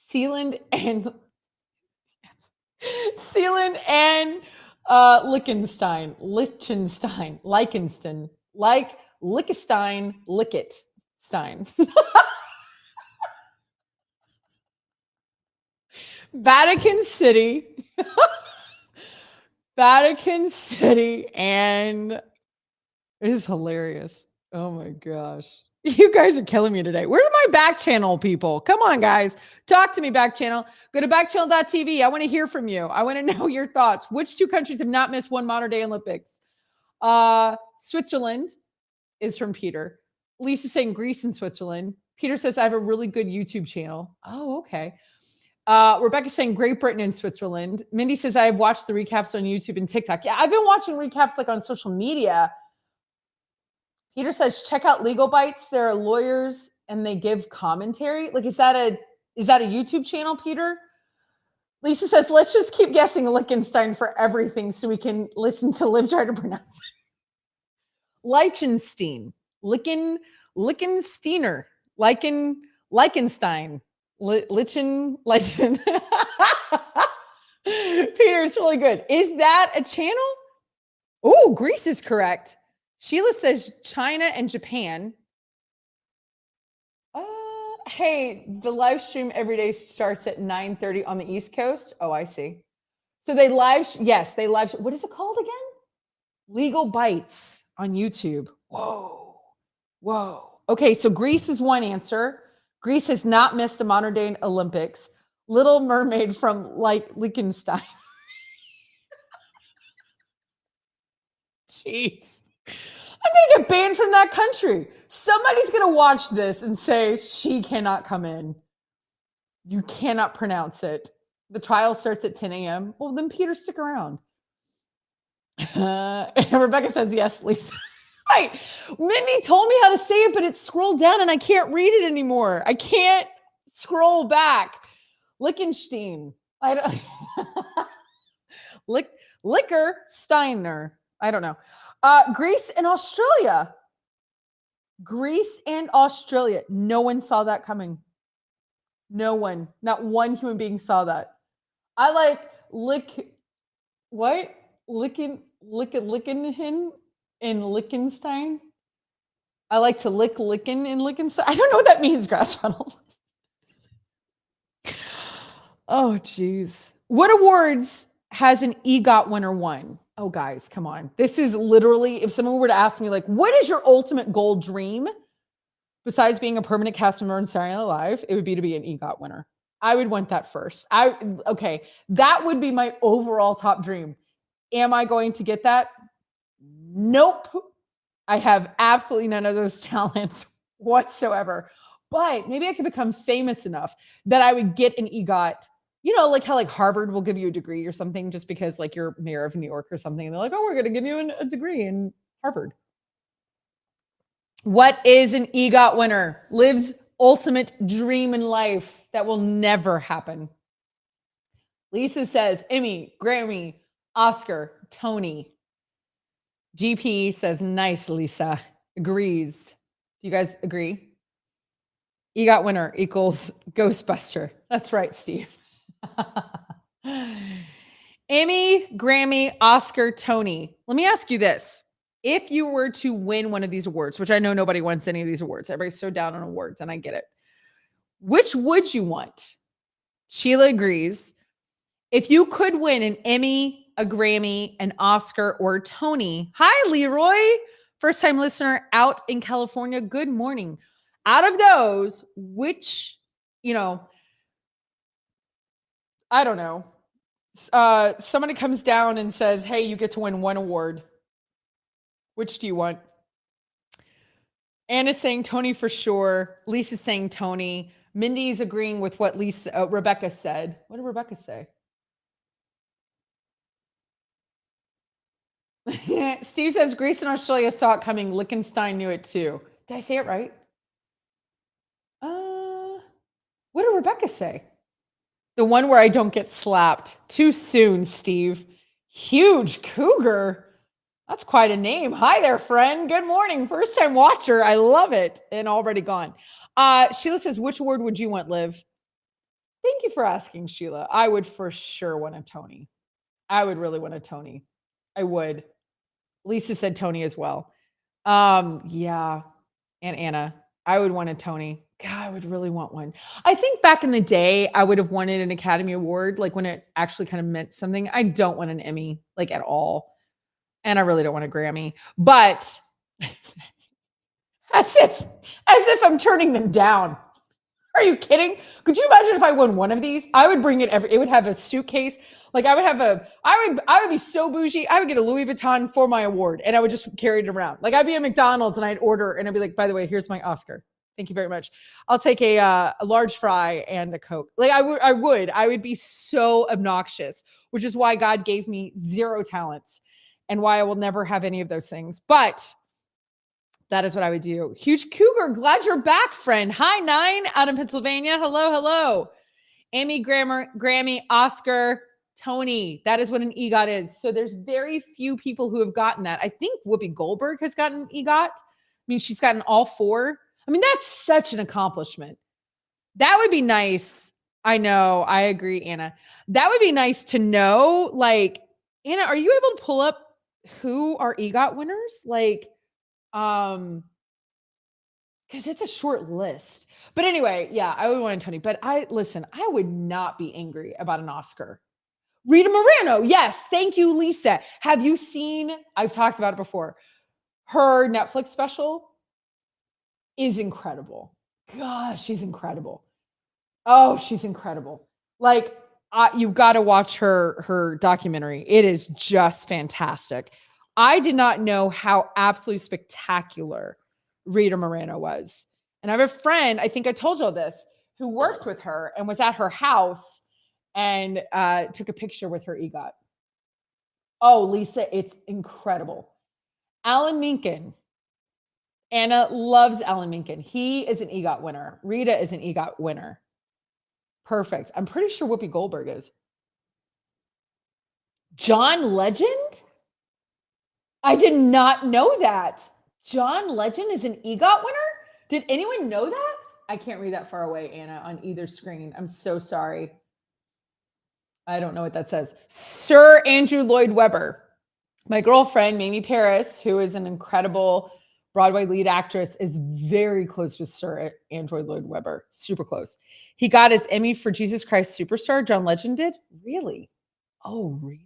Sealand and Liechtenstein, Lickestein. Vatican City, and it is hilarious. Oh my gosh. You guys are killing me today. Where's my back channel people? Come on, guys. Talk to me, back channel. Go to backchannel.tv. I want to hear from you. I want to know your thoughts. Which two countries have not missed one modern day Olympics? Switzerland is from Peter. Lisa's saying Greece and Switzerland. Peter says, I have a really good YouTube channel. Oh, okay. Rebecca's saying Great Britain and Switzerland. Mindy says, I have watched the recaps on YouTube and TikTok. Yeah, I've been watching recaps like on social media. Peter says, check out Legal Bites. There are lawyers and they give commentary. Like, is that a YouTube channel, Peter? Lisa says, let's just keep guessing Liechtenstein for everything so we can listen to Liv try to pronounce it. Liechtenstein. Liechtensteiner. Liechtenstein. Lichen. Peter's really good. Is that a channel? Oh, Greece is correct. Sheila says China and Japan. Hey, the live stream every day starts at 9:30 on the East Coast. Oh, I see. So they live, what is it called again? Legal Bites on YouTube. Whoa. Okay, so Greece is one answer. Greece has not missed a modern day Olympics. Little Mermaid from Liechtenstein. Jeez. I'm going to get banned from that country. Somebody's going to watch this and say, she cannot come in. You cannot pronounce it. The trial starts at 10 a.m. Well, then Peter, stick around. Rebecca says, yes, Lisa. Right. Mindy told me how to say it, but it's scrolled down and I can't read it anymore. I can't scroll back. Liechtenstein. I don't Liquor Steiner. I don't know. Greece and Australia. No one saw that coming. No one. Not one human being saw that. I like Lickenhin in Liechtenstein. I like to licken in Liechtenstein. I don't know what that means, Grass Funnel. Oh, geez. What awards has an EGOT winner won? Oh, guys, come on. This is literally, if someone were to ask me, like, what is your ultimate goal dream besides being a permanent cast member in Saturday Night Live? It would be to be an EGOT winner. I would want that first. That would be my overall top dream. Am I going to get that? Nope. I have absolutely none of those talents whatsoever. But maybe I could become famous enough that I would get an EGOT. You know, like how Harvard will give you a degree or something just because you're mayor of New York or something. And they're like, oh, we're going to give you a degree in Harvard. What is an EGOT winner? Liv's ultimate dream in life that will never happen. Lisa says Emmy, Grammy, Oscar, Tony. GP says, nice, Lisa. Agrees. Do you guys agree? EGOT winner equals Ghostbuster. That's right, Steve. Emmy, Grammy, Oscar, Tony. Let me ask you this. If you were to win one of these awards, which I know nobody wants any of these awards. Everybody's so down on awards, and I get it. Which would you want? Sheila agrees. If you could win an Emmy, a Grammy, an Oscar, or a Tony. Hi, Leroy. First-time listener out in California. Good morning. Out of those, which, I don't know. Somebody comes down and says, hey, you get to win one award. Which do you want? Anna's saying Tony for sure. Lisa's saying Tony. Mindy's agreeing with what Rebecca said. What did Rebecca say? Steve says Grace in Australia saw it coming. Lichtenstein knew it too. Did I say it right? What did Rebecca say? The one where I don't get slapped. Too soon, Steve. Huge cougar. That's quite a name. Hi there, friend. Good morning. First time watcher. I love it. And already gone. Sheila says, which award would you want, Liv? Thank you for asking, Sheila. I would for sure want a Tony. I would really want a Tony. I would. Lisa said Tony as well. Yeah. And Anna, I would want a Tony. God, I would really want one. I think back in the day, I would have wanted an Academy Award, like when it actually kind of meant something. I don't want an Emmy, like at all. And I really don't want a Grammy. But as if I'm turning them down. Are you kidding? Could you imagine if I won one of these? I would bring it it would have a suitcase. Like I would be so bougie. I would get a Louis Vuitton for my award and I would just carry it around. Like I'd be at McDonald's and I'd order and I'd be like, by the way, here's my Oscar. Thank you very much. I'll take a large fry and a Coke. Like I would be so obnoxious, which is why God gave me zero talents and why I will never have any of those things. But that is what I would do. Huge cougar. Glad you're back, friend. Hi, 9 out in Pennsylvania. Hello, hello. Amy, Grammy, Oscar, Tony. That is what an EGOT is. So there's very few people who have gotten that. I think Whoopi Goldberg has gotten an EGOT. I mean, she's gotten all 4. I mean, that's such an accomplishment. That would be nice. I know. I agree, Anna. That would be nice to know. Like, Anna, are you able to pull up who are EGOT winners? Like, because it's a short list. But anyway, yeah, I would want Tony. But I would not be angry about an Oscar. Rita Moreno, yes, thank you, Lisa. Have you seen? I've talked about it before. Her Netflix special is incredible. Gosh, she's incredible. Oh, she's incredible. Like you've got to watch her documentary. It is just fantastic. I did not know how absolutely spectacular Rita Moreno was. And I have a friend, I think I told you all this, who worked with her and was at her house and took a picture with her EGOT. Oh, Lisa, it's incredible. Alan Menken. Anna loves Alan Menken. He is an EGOT winner. Rita is an EGOT winner. Perfect. I'm pretty sure Whoopi Goldberg is. John Legend? I did not know that. John Legend is an EGOT winner? Did anyone know that? I can't read that far away, Anna, on either screen. I'm so sorry. I don't know what that says. Sir Andrew Lloyd Webber. My girlfriend, Mamie Paris, who is an incredible Broadway lead actress, is very close with Sir Andrew Lloyd Webber. Super close. He got his Emmy for Jesus Christ Superstar. John Legend did? Really? Oh, really?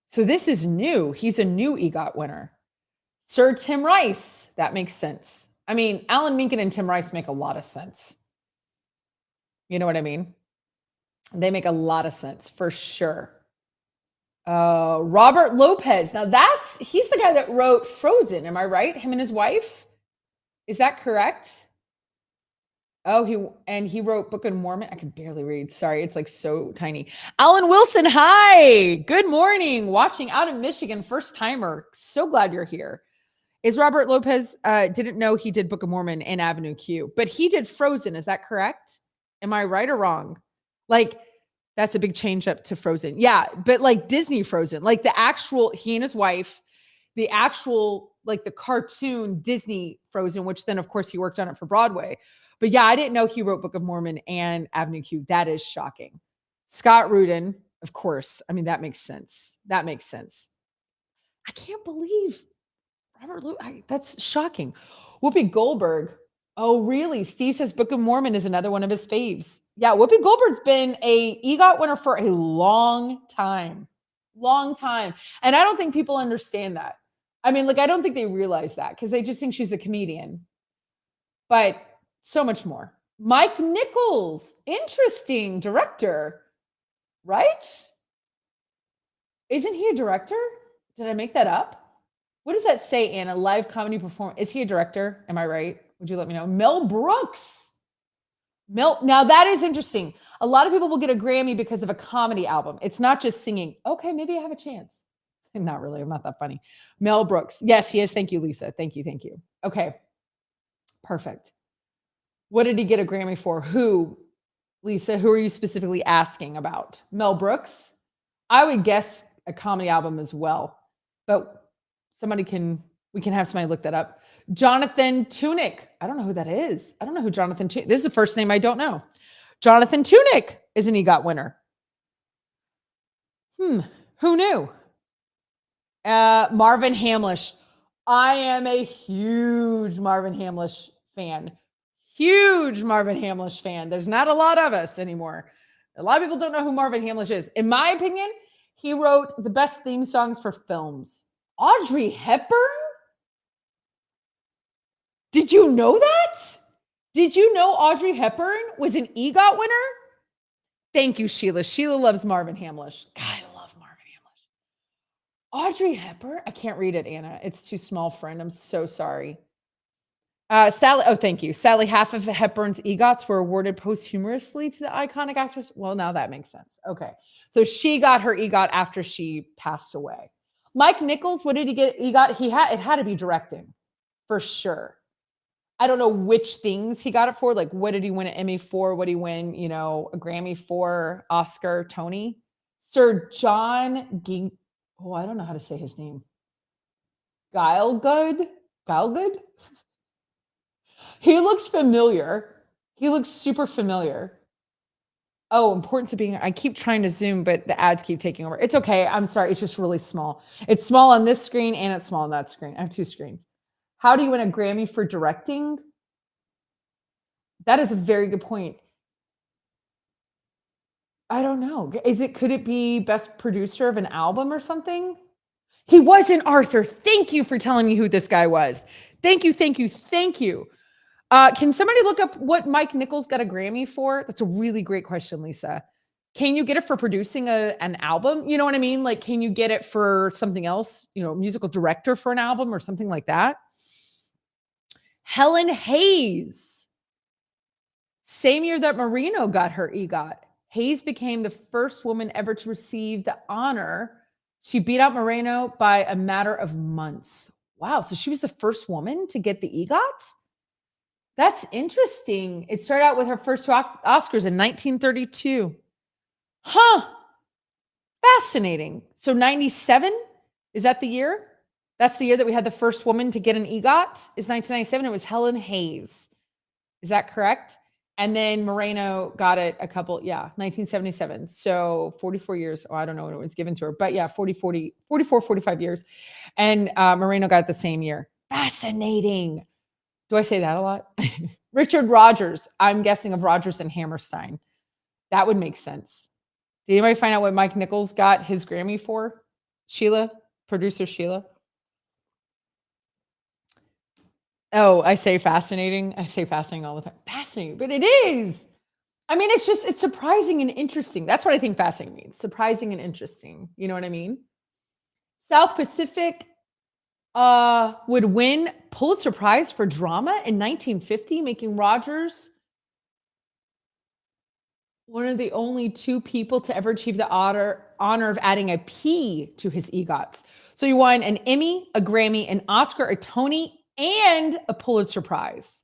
So this is new. He's a new EGOT winner. Sir Tim Rice. That makes sense. I mean, Alan Menken and Tim Rice make a lot of sense. You know what I mean? They make a lot of sense for sure. Robert Lopez. Now he's the guy that wrote Frozen. Am I right? Him and his wife? Is that correct? Oh, he wrote Book of Mormon. I can barely read. Sorry, it's like so tiny. Alan Wilson, hi. Good morning. Watching out in Michigan, first timer. So glad you're here. Is Robert Lopez didn't know he did Book of Mormon and Avenue Q, but he did Frozen. Is that correct? Am I right or wrong? Like, that's a big change up to Frozen. Yeah, but like Disney Frozen, like the actual, he and his wife, the actual, like the cartoon Disney Frozen, which then of course he worked on it for Broadway. But yeah, I didn't know he wrote Book of Mormon and Avenue Q. That is shocking. Scott Rudin, of course. I mean, that makes sense. That makes sense. I can't believe Robert Lewis. That's shocking. Whoopi Goldberg. Oh, really? Steve says Book of Mormon is another one of his faves. Yeah, Whoopi Goldberg's been a EGOT winner for a long time. Long time. And I don't think people understand that. I mean, like, I don't think they realize that because they just think she's a comedian. But so much more. Mike Nichols, interesting director, right? Isn't he a director? Did I make that up? What does that say, Anna? Live comedy performance. Is he a director? Am I right? Would you let me know? Mel Brooks. Now that is interesting. A lot of people will get a Grammy because of a comedy album. It's not just singing. Okay, maybe I have a chance. Not really. I'm not that funny. Mel Brooks. Yes, he is. Thank you, Lisa. Thank you. Okay. Perfect. What did he get a Grammy for? Who, Lisa? Who are you specifically asking about? Mel Brooks? I would guess a comedy album as well, but we can have somebody look that up. Jonathan Tunick. I don't know who that is. I don't know who Jonathan Tunick. This is the first name I don't know. Jonathan Tunick is an EGOT winner. Who knew? Marvin Hamlisch. I am a huge Marvin Hamlisch fan. There's not a lot of us anymore. A lot of people don't know who Marvin Hamlisch is. In my opinion, he wrote the best theme songs for films. Audrey Hepburn? Did you know that? Did you know Audrey Hepburn was an EGOT winner? Thank you, Sheila. Sheila loves Marvin Hamlisch. God, I love Marvin Hamlisch. Audrey Hepburn? I can't read it, Anna. It's too small, friend. I'm so sorry. Sally, thank you. Sally, half of Hepburn's EGOTs were awarded posthumously to the iconic actress. Well, now that makes sense. Okay. So she got her EGOT after she passed away. Mike Nichols, what did he get EGOT? It had to be directing, for sure. I don't know which things he got it for. Like, what did he win an Emmy for? What did he win, a Grammy for, Oscar, Tony? Sir John I don't know how to say his name. Gielgud? He looks familiar. He looks super familiar. Oh, importance of being, I keep trying to zoom, but the ads keep taking over. It's okay. I'm sorry. It's just really small. It's small on this screen and it's small on that screen. I have two screens. How do you win a Grammy for directing? That is a very good point. I don't know. Could it be best producer of an album or something? He wasn't Arthur. Thank you for telling me who this guy was. Thank you. Can somebody look up what Mike Nichols got a Grammy for? That's a really great question, Lisa. Can you get it for producing an album? You know what I mean? Like, can you get it for something else? Musical director for an album or something like that? Helen Hayes. Same year that Marino got her EGOT. Hayes became the first woman ever to receive the honor. She beat out Moreno by a matter of months. Wow. So she was the first woman to get the EGOT? That's interesting. It started out with her first Oscars in 1932. Huh. Fascinating. So 97, is that the year? That's the year that we had the first woman to get an EGOT, is 1997. It was Helen Hayes. Is that correct? And then Moreno got it 1977. So 44 years. Oh, I don't know when it was given to her, but 45 years. And Moreno got it the same year. Fascinating. Do I say that a lot? Richard Rogers. I'm guessing of Rogers and Hammerstein. That would make sense. Did anybody find out what Mike Nichols got his Grammy for? Sheila? Producer Sheila? Oh, I say fascinating. I say fascinating all the time. Fascinating, but it is. I mean, it's surprising and interesting. That's what I think fascinating means. Surprising and interesting. You know what I mean? South Pacific would win Pulitzer Prize for drama in 1950, making Rogers one of the only two people to ever achieve the honor of adding a P to his EGOTs. So he won an Emmy, a Grammy, an Oscar, a Tony, and a Pulitzer Prize.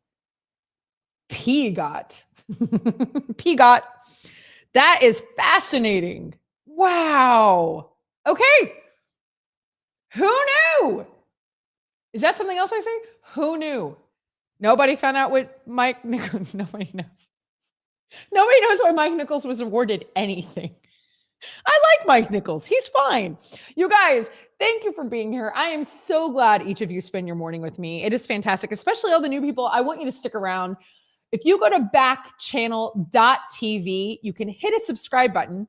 PGOT. PGOT. That is fascinating. Wow. Okay. Who knew? Is that something else I say? Who knew? Nobody found out what Mike Nichols, nobody knows. Nobody knows why Mike Nichols was awarded anything. I like Mike Nichols. He's fine. You guys, thank you for being here. I am so glad each of you spend your morning with me. It is fantastic, especially all the new people. I want you to stick around. If you go to backchannel.tv, you can hit a subscribe button.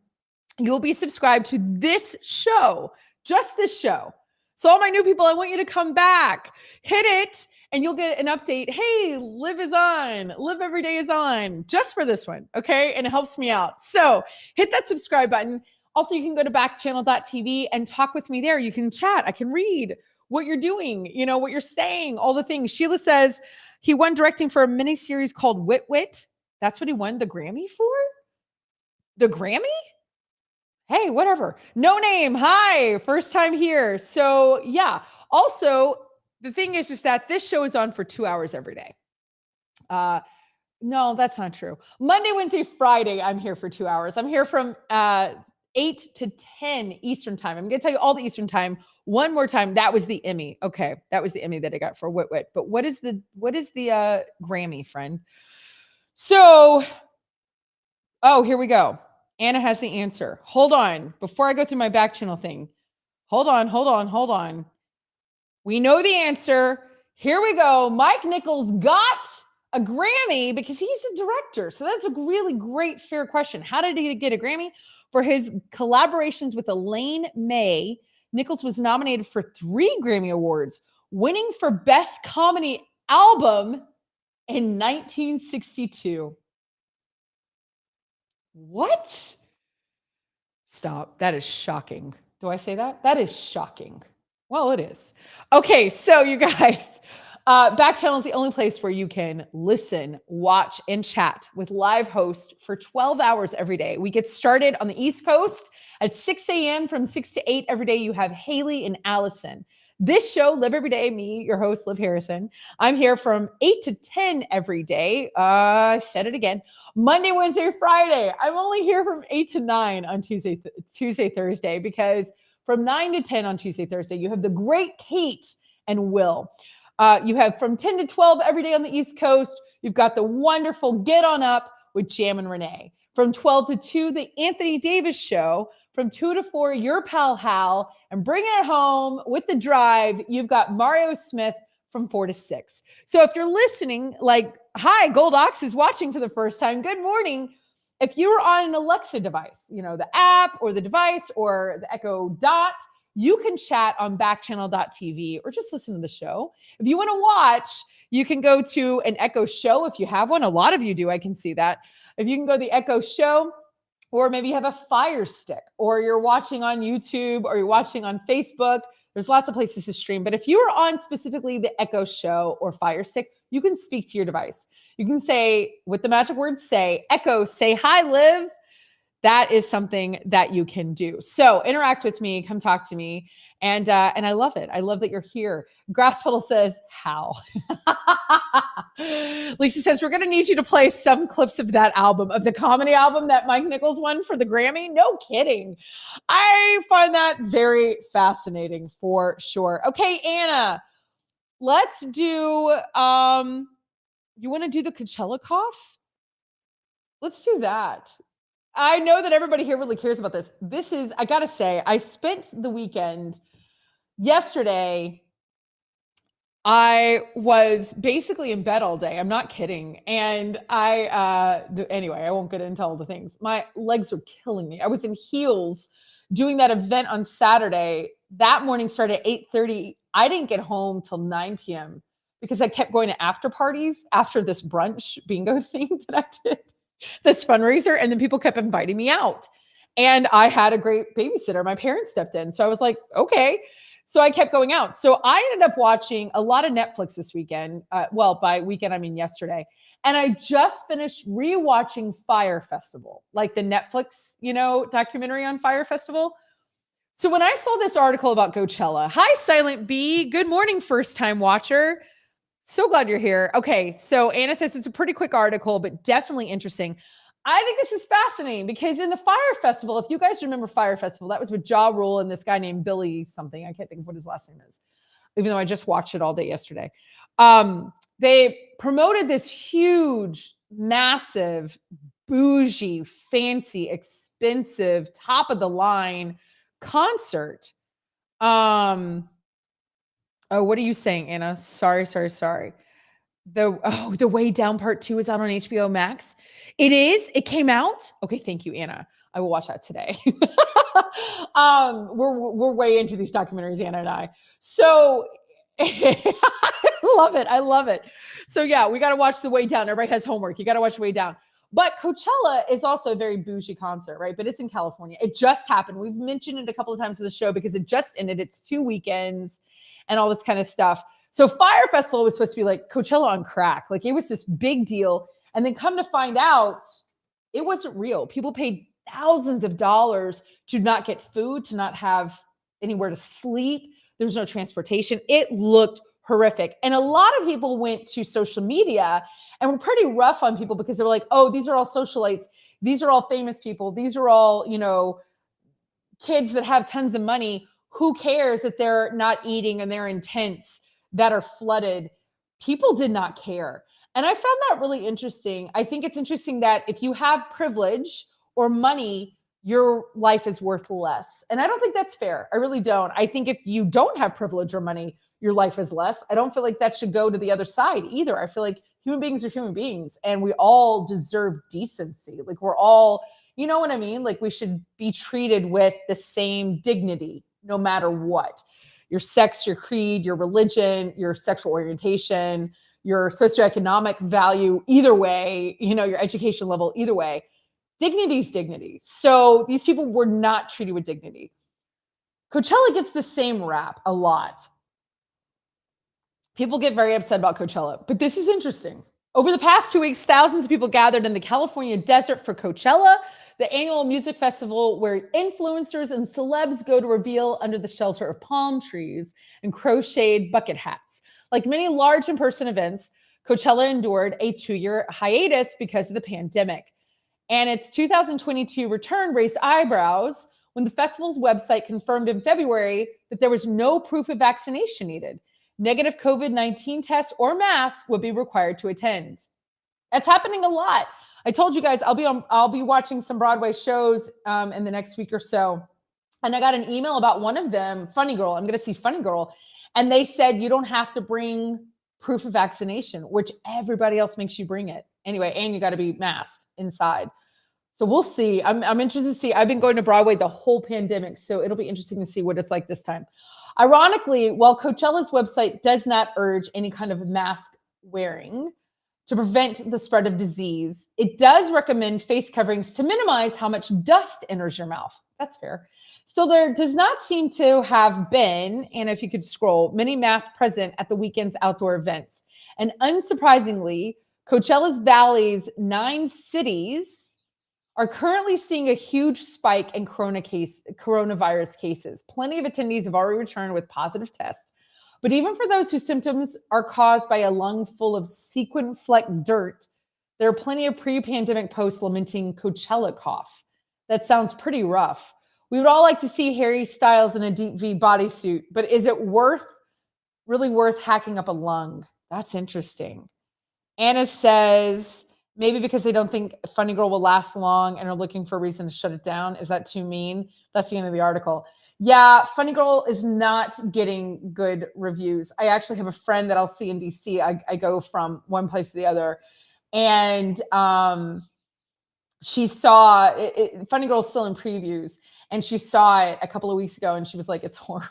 You'll be subscribed to this show, just this show. So all my new people, I want you to come back, hit it, and you'll get an update. Hey, Liv is on. Liv Every Day is on just for this one. Okay. And it helps me out. So hit that subscribe button. Also, you can go to backchannel.tv and talk with me there. You can chat. I can read what you're doing, what you're saying, all the things. Sheila says he won directing for a miniseries called Wit Wit. That's what he won the Grammy for? The Grammy? Hey, whatever. No name. Hi, first time here. So yeah. Also, the thing is that this show is on for 2 hours every day. No, that's not true. Monday, Wednesday, Friday, I'm here for 2 hours. I'm here from 8 to 10 Eastern time. I'm going to tell you all the Eastern time one more time. That was the Emmy. Okay. That was the Emmy that I got for Wit Wit. But what is the Grammy, friend? So, here we go. Anna has the answer. Hold on. Before I go through my back channel thing. Hold on. We know the answer. Here we go. Mike Nichols got a Grammy because he's a director. So that's a really great, fair question. How did he get a Grammy? For his collaborations with Elaine May, Nichols was nominated for 3 Grammy Awards, winning for Best Comedy Album in 1962. What? Stop. That is shocking. Do I say that? That is shocking. Well, it is. Okay, so you guys, Backchannel is the only place where you can listen, watch, and chat with live hosts for 12 hours every day. We get started on the East Coast at 6 a.m. From 6 to 8 every day. You have Haley and Allison. This show, Live Every Day, me, your host, Liv Harrison. I'm here from 8 to 10 every day. I said it again. Monday, Wednesday, Friday. I'm only here from 8 to 9 on Tuesday, Thursday, because from 9 to 10 on Tuesday, Thursday, you have the great Kate and Will. You have from 10 to 12 every day on the East Coast. You've got the wonderful Get On Up with Jam and Renee. From 12 to 2, the Anthony Davis Show. From 2 to 4, your pal Hal. And bringing it home with the drive, you've got Mario Smith from 4 to 6. So if you're listening, like, hi, Gold Ox is watching for the first time. Good morning. If you're on an Alexa device, the app or the device or the Echo Dot, you can chat on backchannel.tv or just listen to the show. If you want to watch, you can go to an Echo Show if you have one. A lot of you do. I can see that. If you can go to the Echo Show, or maybe you have a Fire Stick, or you're watching on YouTube, or you're watching on Facebook. There's lots of places to stream. But if you are on specifically the Echo Show or Fire Stick, you can speak to your device. You can say, with the magic word, say, Echo, say hi, Liv. That is something that you can do. So interact with me, come talk to me. And I love it. I love that you're here. Grass Puddle says, how? Lisa says, we're going to need you to play some clips of that album, of the comedy album that Mike Nichols won for the Grammy. No kidding. I find that very fascinating for sure. Okay, Anna, let's do, you want to do the Coachella cough? Let's do that. I know that everybody here really cares about this. I got to say, I spent the weekend yesterday. I was basically in bed all day. I'm not kidding. And anyway, I won't get into all the things. My legs are killing me. I was in heels doing that event on Saturday. That morning started at 8:30. I didn't get home till 9 p.m. because I kept going to after parties after this brunch bingo thing that I did. This fundraiser, and then people kept inviting me out. And I had a great babysitter. My parents stepped in. So I was like, okay. So I kept going out. So I ended up watching a lot of Netflix this weekend. By weekend, I mean yesterday. And I just finished rewatching Fire Festival, like the Netflix, documentary on Fire Festival. So when I saw this article about Coachella, hi, Silent B. Good morning, first time watcher. So glad you're here. Okay, so Anna says it's a pretty quick article, but definitely interesting. I think this is fascinating because in the Fire Festival, if you guys remember Fire Festival, that was with Ja Rule and this guy named Billy something. I can't think of what his last name is, even though I just watched it all day yesterday. They promoted this huge, massive, bougie, fancy, expensive, top of the line concert. Oh, what are you saying, Anna? Sorry. The Way Down Part 2 is out on HBO Max. It is. It came out. Okay, thank you, Anna. I will watch that today. We're way into these documentaries, Anna and I. So love it. I love it. So yeah, we got to watch The Way Down. Everybody has homework. You got to watch The Way Down. But Coachella is also a very bougie concert, right? But it's in California. It just happened. We've mentioned it a couple of times in the show because it just ended. It's 2 weekends and all this kind of stuff. So Fire Festival was supposed to be like Coachella on crack. Like it was this big deal. And then come to find out, it wasn't real. People paid thousands of dollars to not get food, to not have anywhere to sleep. There was no transportation. It looked horrific. And a lot of people went to social media and were pretty rough on people because they were like, oh, these are all socialites. These are all famous people. These are all, kids that have tons of money. Who cares that they're not eating and they're in tents that are flooded? People did not care. And I found that really interesting. I think it's interesting that if you have privilege or money, your life is worth less. And I don't think that's fair. I really don't. I think if you don't have privilege or money, your life is less. I don't feel like that should go to the other side either. I feel like human beings are human beings and we all deserve decency. Like we're all, you know what I mean? Like we should be treated with the same dignity, no matter what. Your sex, your creed, your religion, your sexual orientation, your socioeconomic value, either way, your education level, either way. Dignity is dignity. So these people were not treated with dignity. Coachella gets the same rap a lot. People get very upset about Coachella, but this is interesting. Over the past 2 weeks, thousands of people gathered in the California desert for Coachella, the annual music festival where influencers and celebs go to reveal under the shelter of palm trees and crocheted bucket hats. Like many large in-person events, Coachella endured a 2-year hiatus because of the pandemic. And its 2022 return raised eyebrows when the festival's website confirmed in February that there was no proof of vaccination needed. Negative COVID-19 tests or mask would be required to attend. That's happening a lot. I told you guys I'll be watching some Broadway shows in the next week or so. And I got an email about one of them, Funny Girl. I'm going to see Funny Girl. And they said you don't have to bring proof of vaccination, which everybody else makes you bring it. Anyway, and you got to be masked inside. So we'll see. I'm interested to see. I've been going to Broadway the whole pandemic, so it'll be interesting to see what it's like this time. Ironically, while Coachella's website does not urge any kind of mask wearing to prevent the spread of disease, it does recommend face coverings to minimize how much dust enters your mouth. That's fair. Still, there does not seem to have been, and if you could scroll, many masks present at the weekend's outdoor events. And unsurprisingly, Coachella's Valley's 9 cities are currently seeing a huge spike in coronavirus cases. Plenty of attendees have already returned with positive tests. But even for those whose symptoms are caused by a lung full of sequin-flecked dirt, there are plenty of pre-pandemic posts lamenting Coachella cough. That sounds pretty rough. We would all like to see Harry Styles in a deep V bodysuit, but is it really worth hacking up a lung? That's interesting. Anna says, maybe because they don't think Funny Girl will last long and are looking for a reason to shut it down. Is that too mean? That's the end of the article. Yeah, Funny Girl is not getting good reviews. I actually have a friend that I'll see in DC. I go from one place to the other. And she saw it. Funny Girl's still in previews. And she saw it a couple of weeks ago and she was like, it's horrible.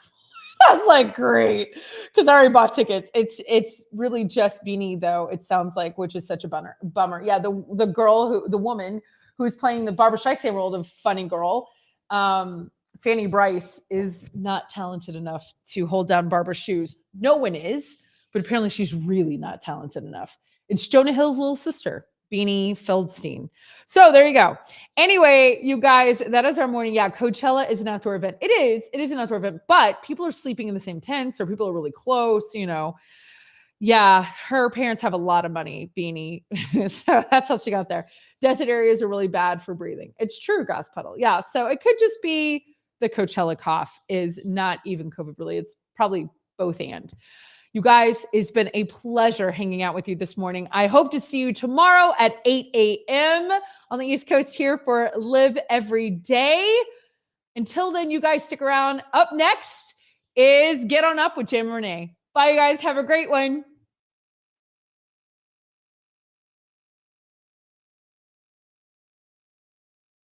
I was like, great. Because I already bought tickets. It's really just Beanie, though, it sounds like, which is such a bummer. Yeah, the woman who's playing the Barbara Streisand role of Funny Girl, Fanny Bryce, is not talented enough to hold down Barbara's shoes. No one is, but apparently she's really not talented enough. It's Jonah Hill's little sister, Beanie Feldstein. So there you go. Anyway, you guys, that is our morning. Yeah, Coachella is an outdoor event. It is an outdoor event, but people are sleeping in the same tents or people are really close, Yeah, her parents have a lot of money, Beanie. So that's how she got there. Desert areas are really bad for breathing. It's true, Gas Puddle. Yeah, so it could just be the Coachella cough is not even COVID related. It's probably both and. You guys, it's been a pleasure hanging out with you this morning. I hope to see you tomorrow at 8 a.m. on the East Coast here for Live Every Day. Until then, you guys stick around. Up next is Get On Up with Jim Renee. Bye, you guys. Have a great one.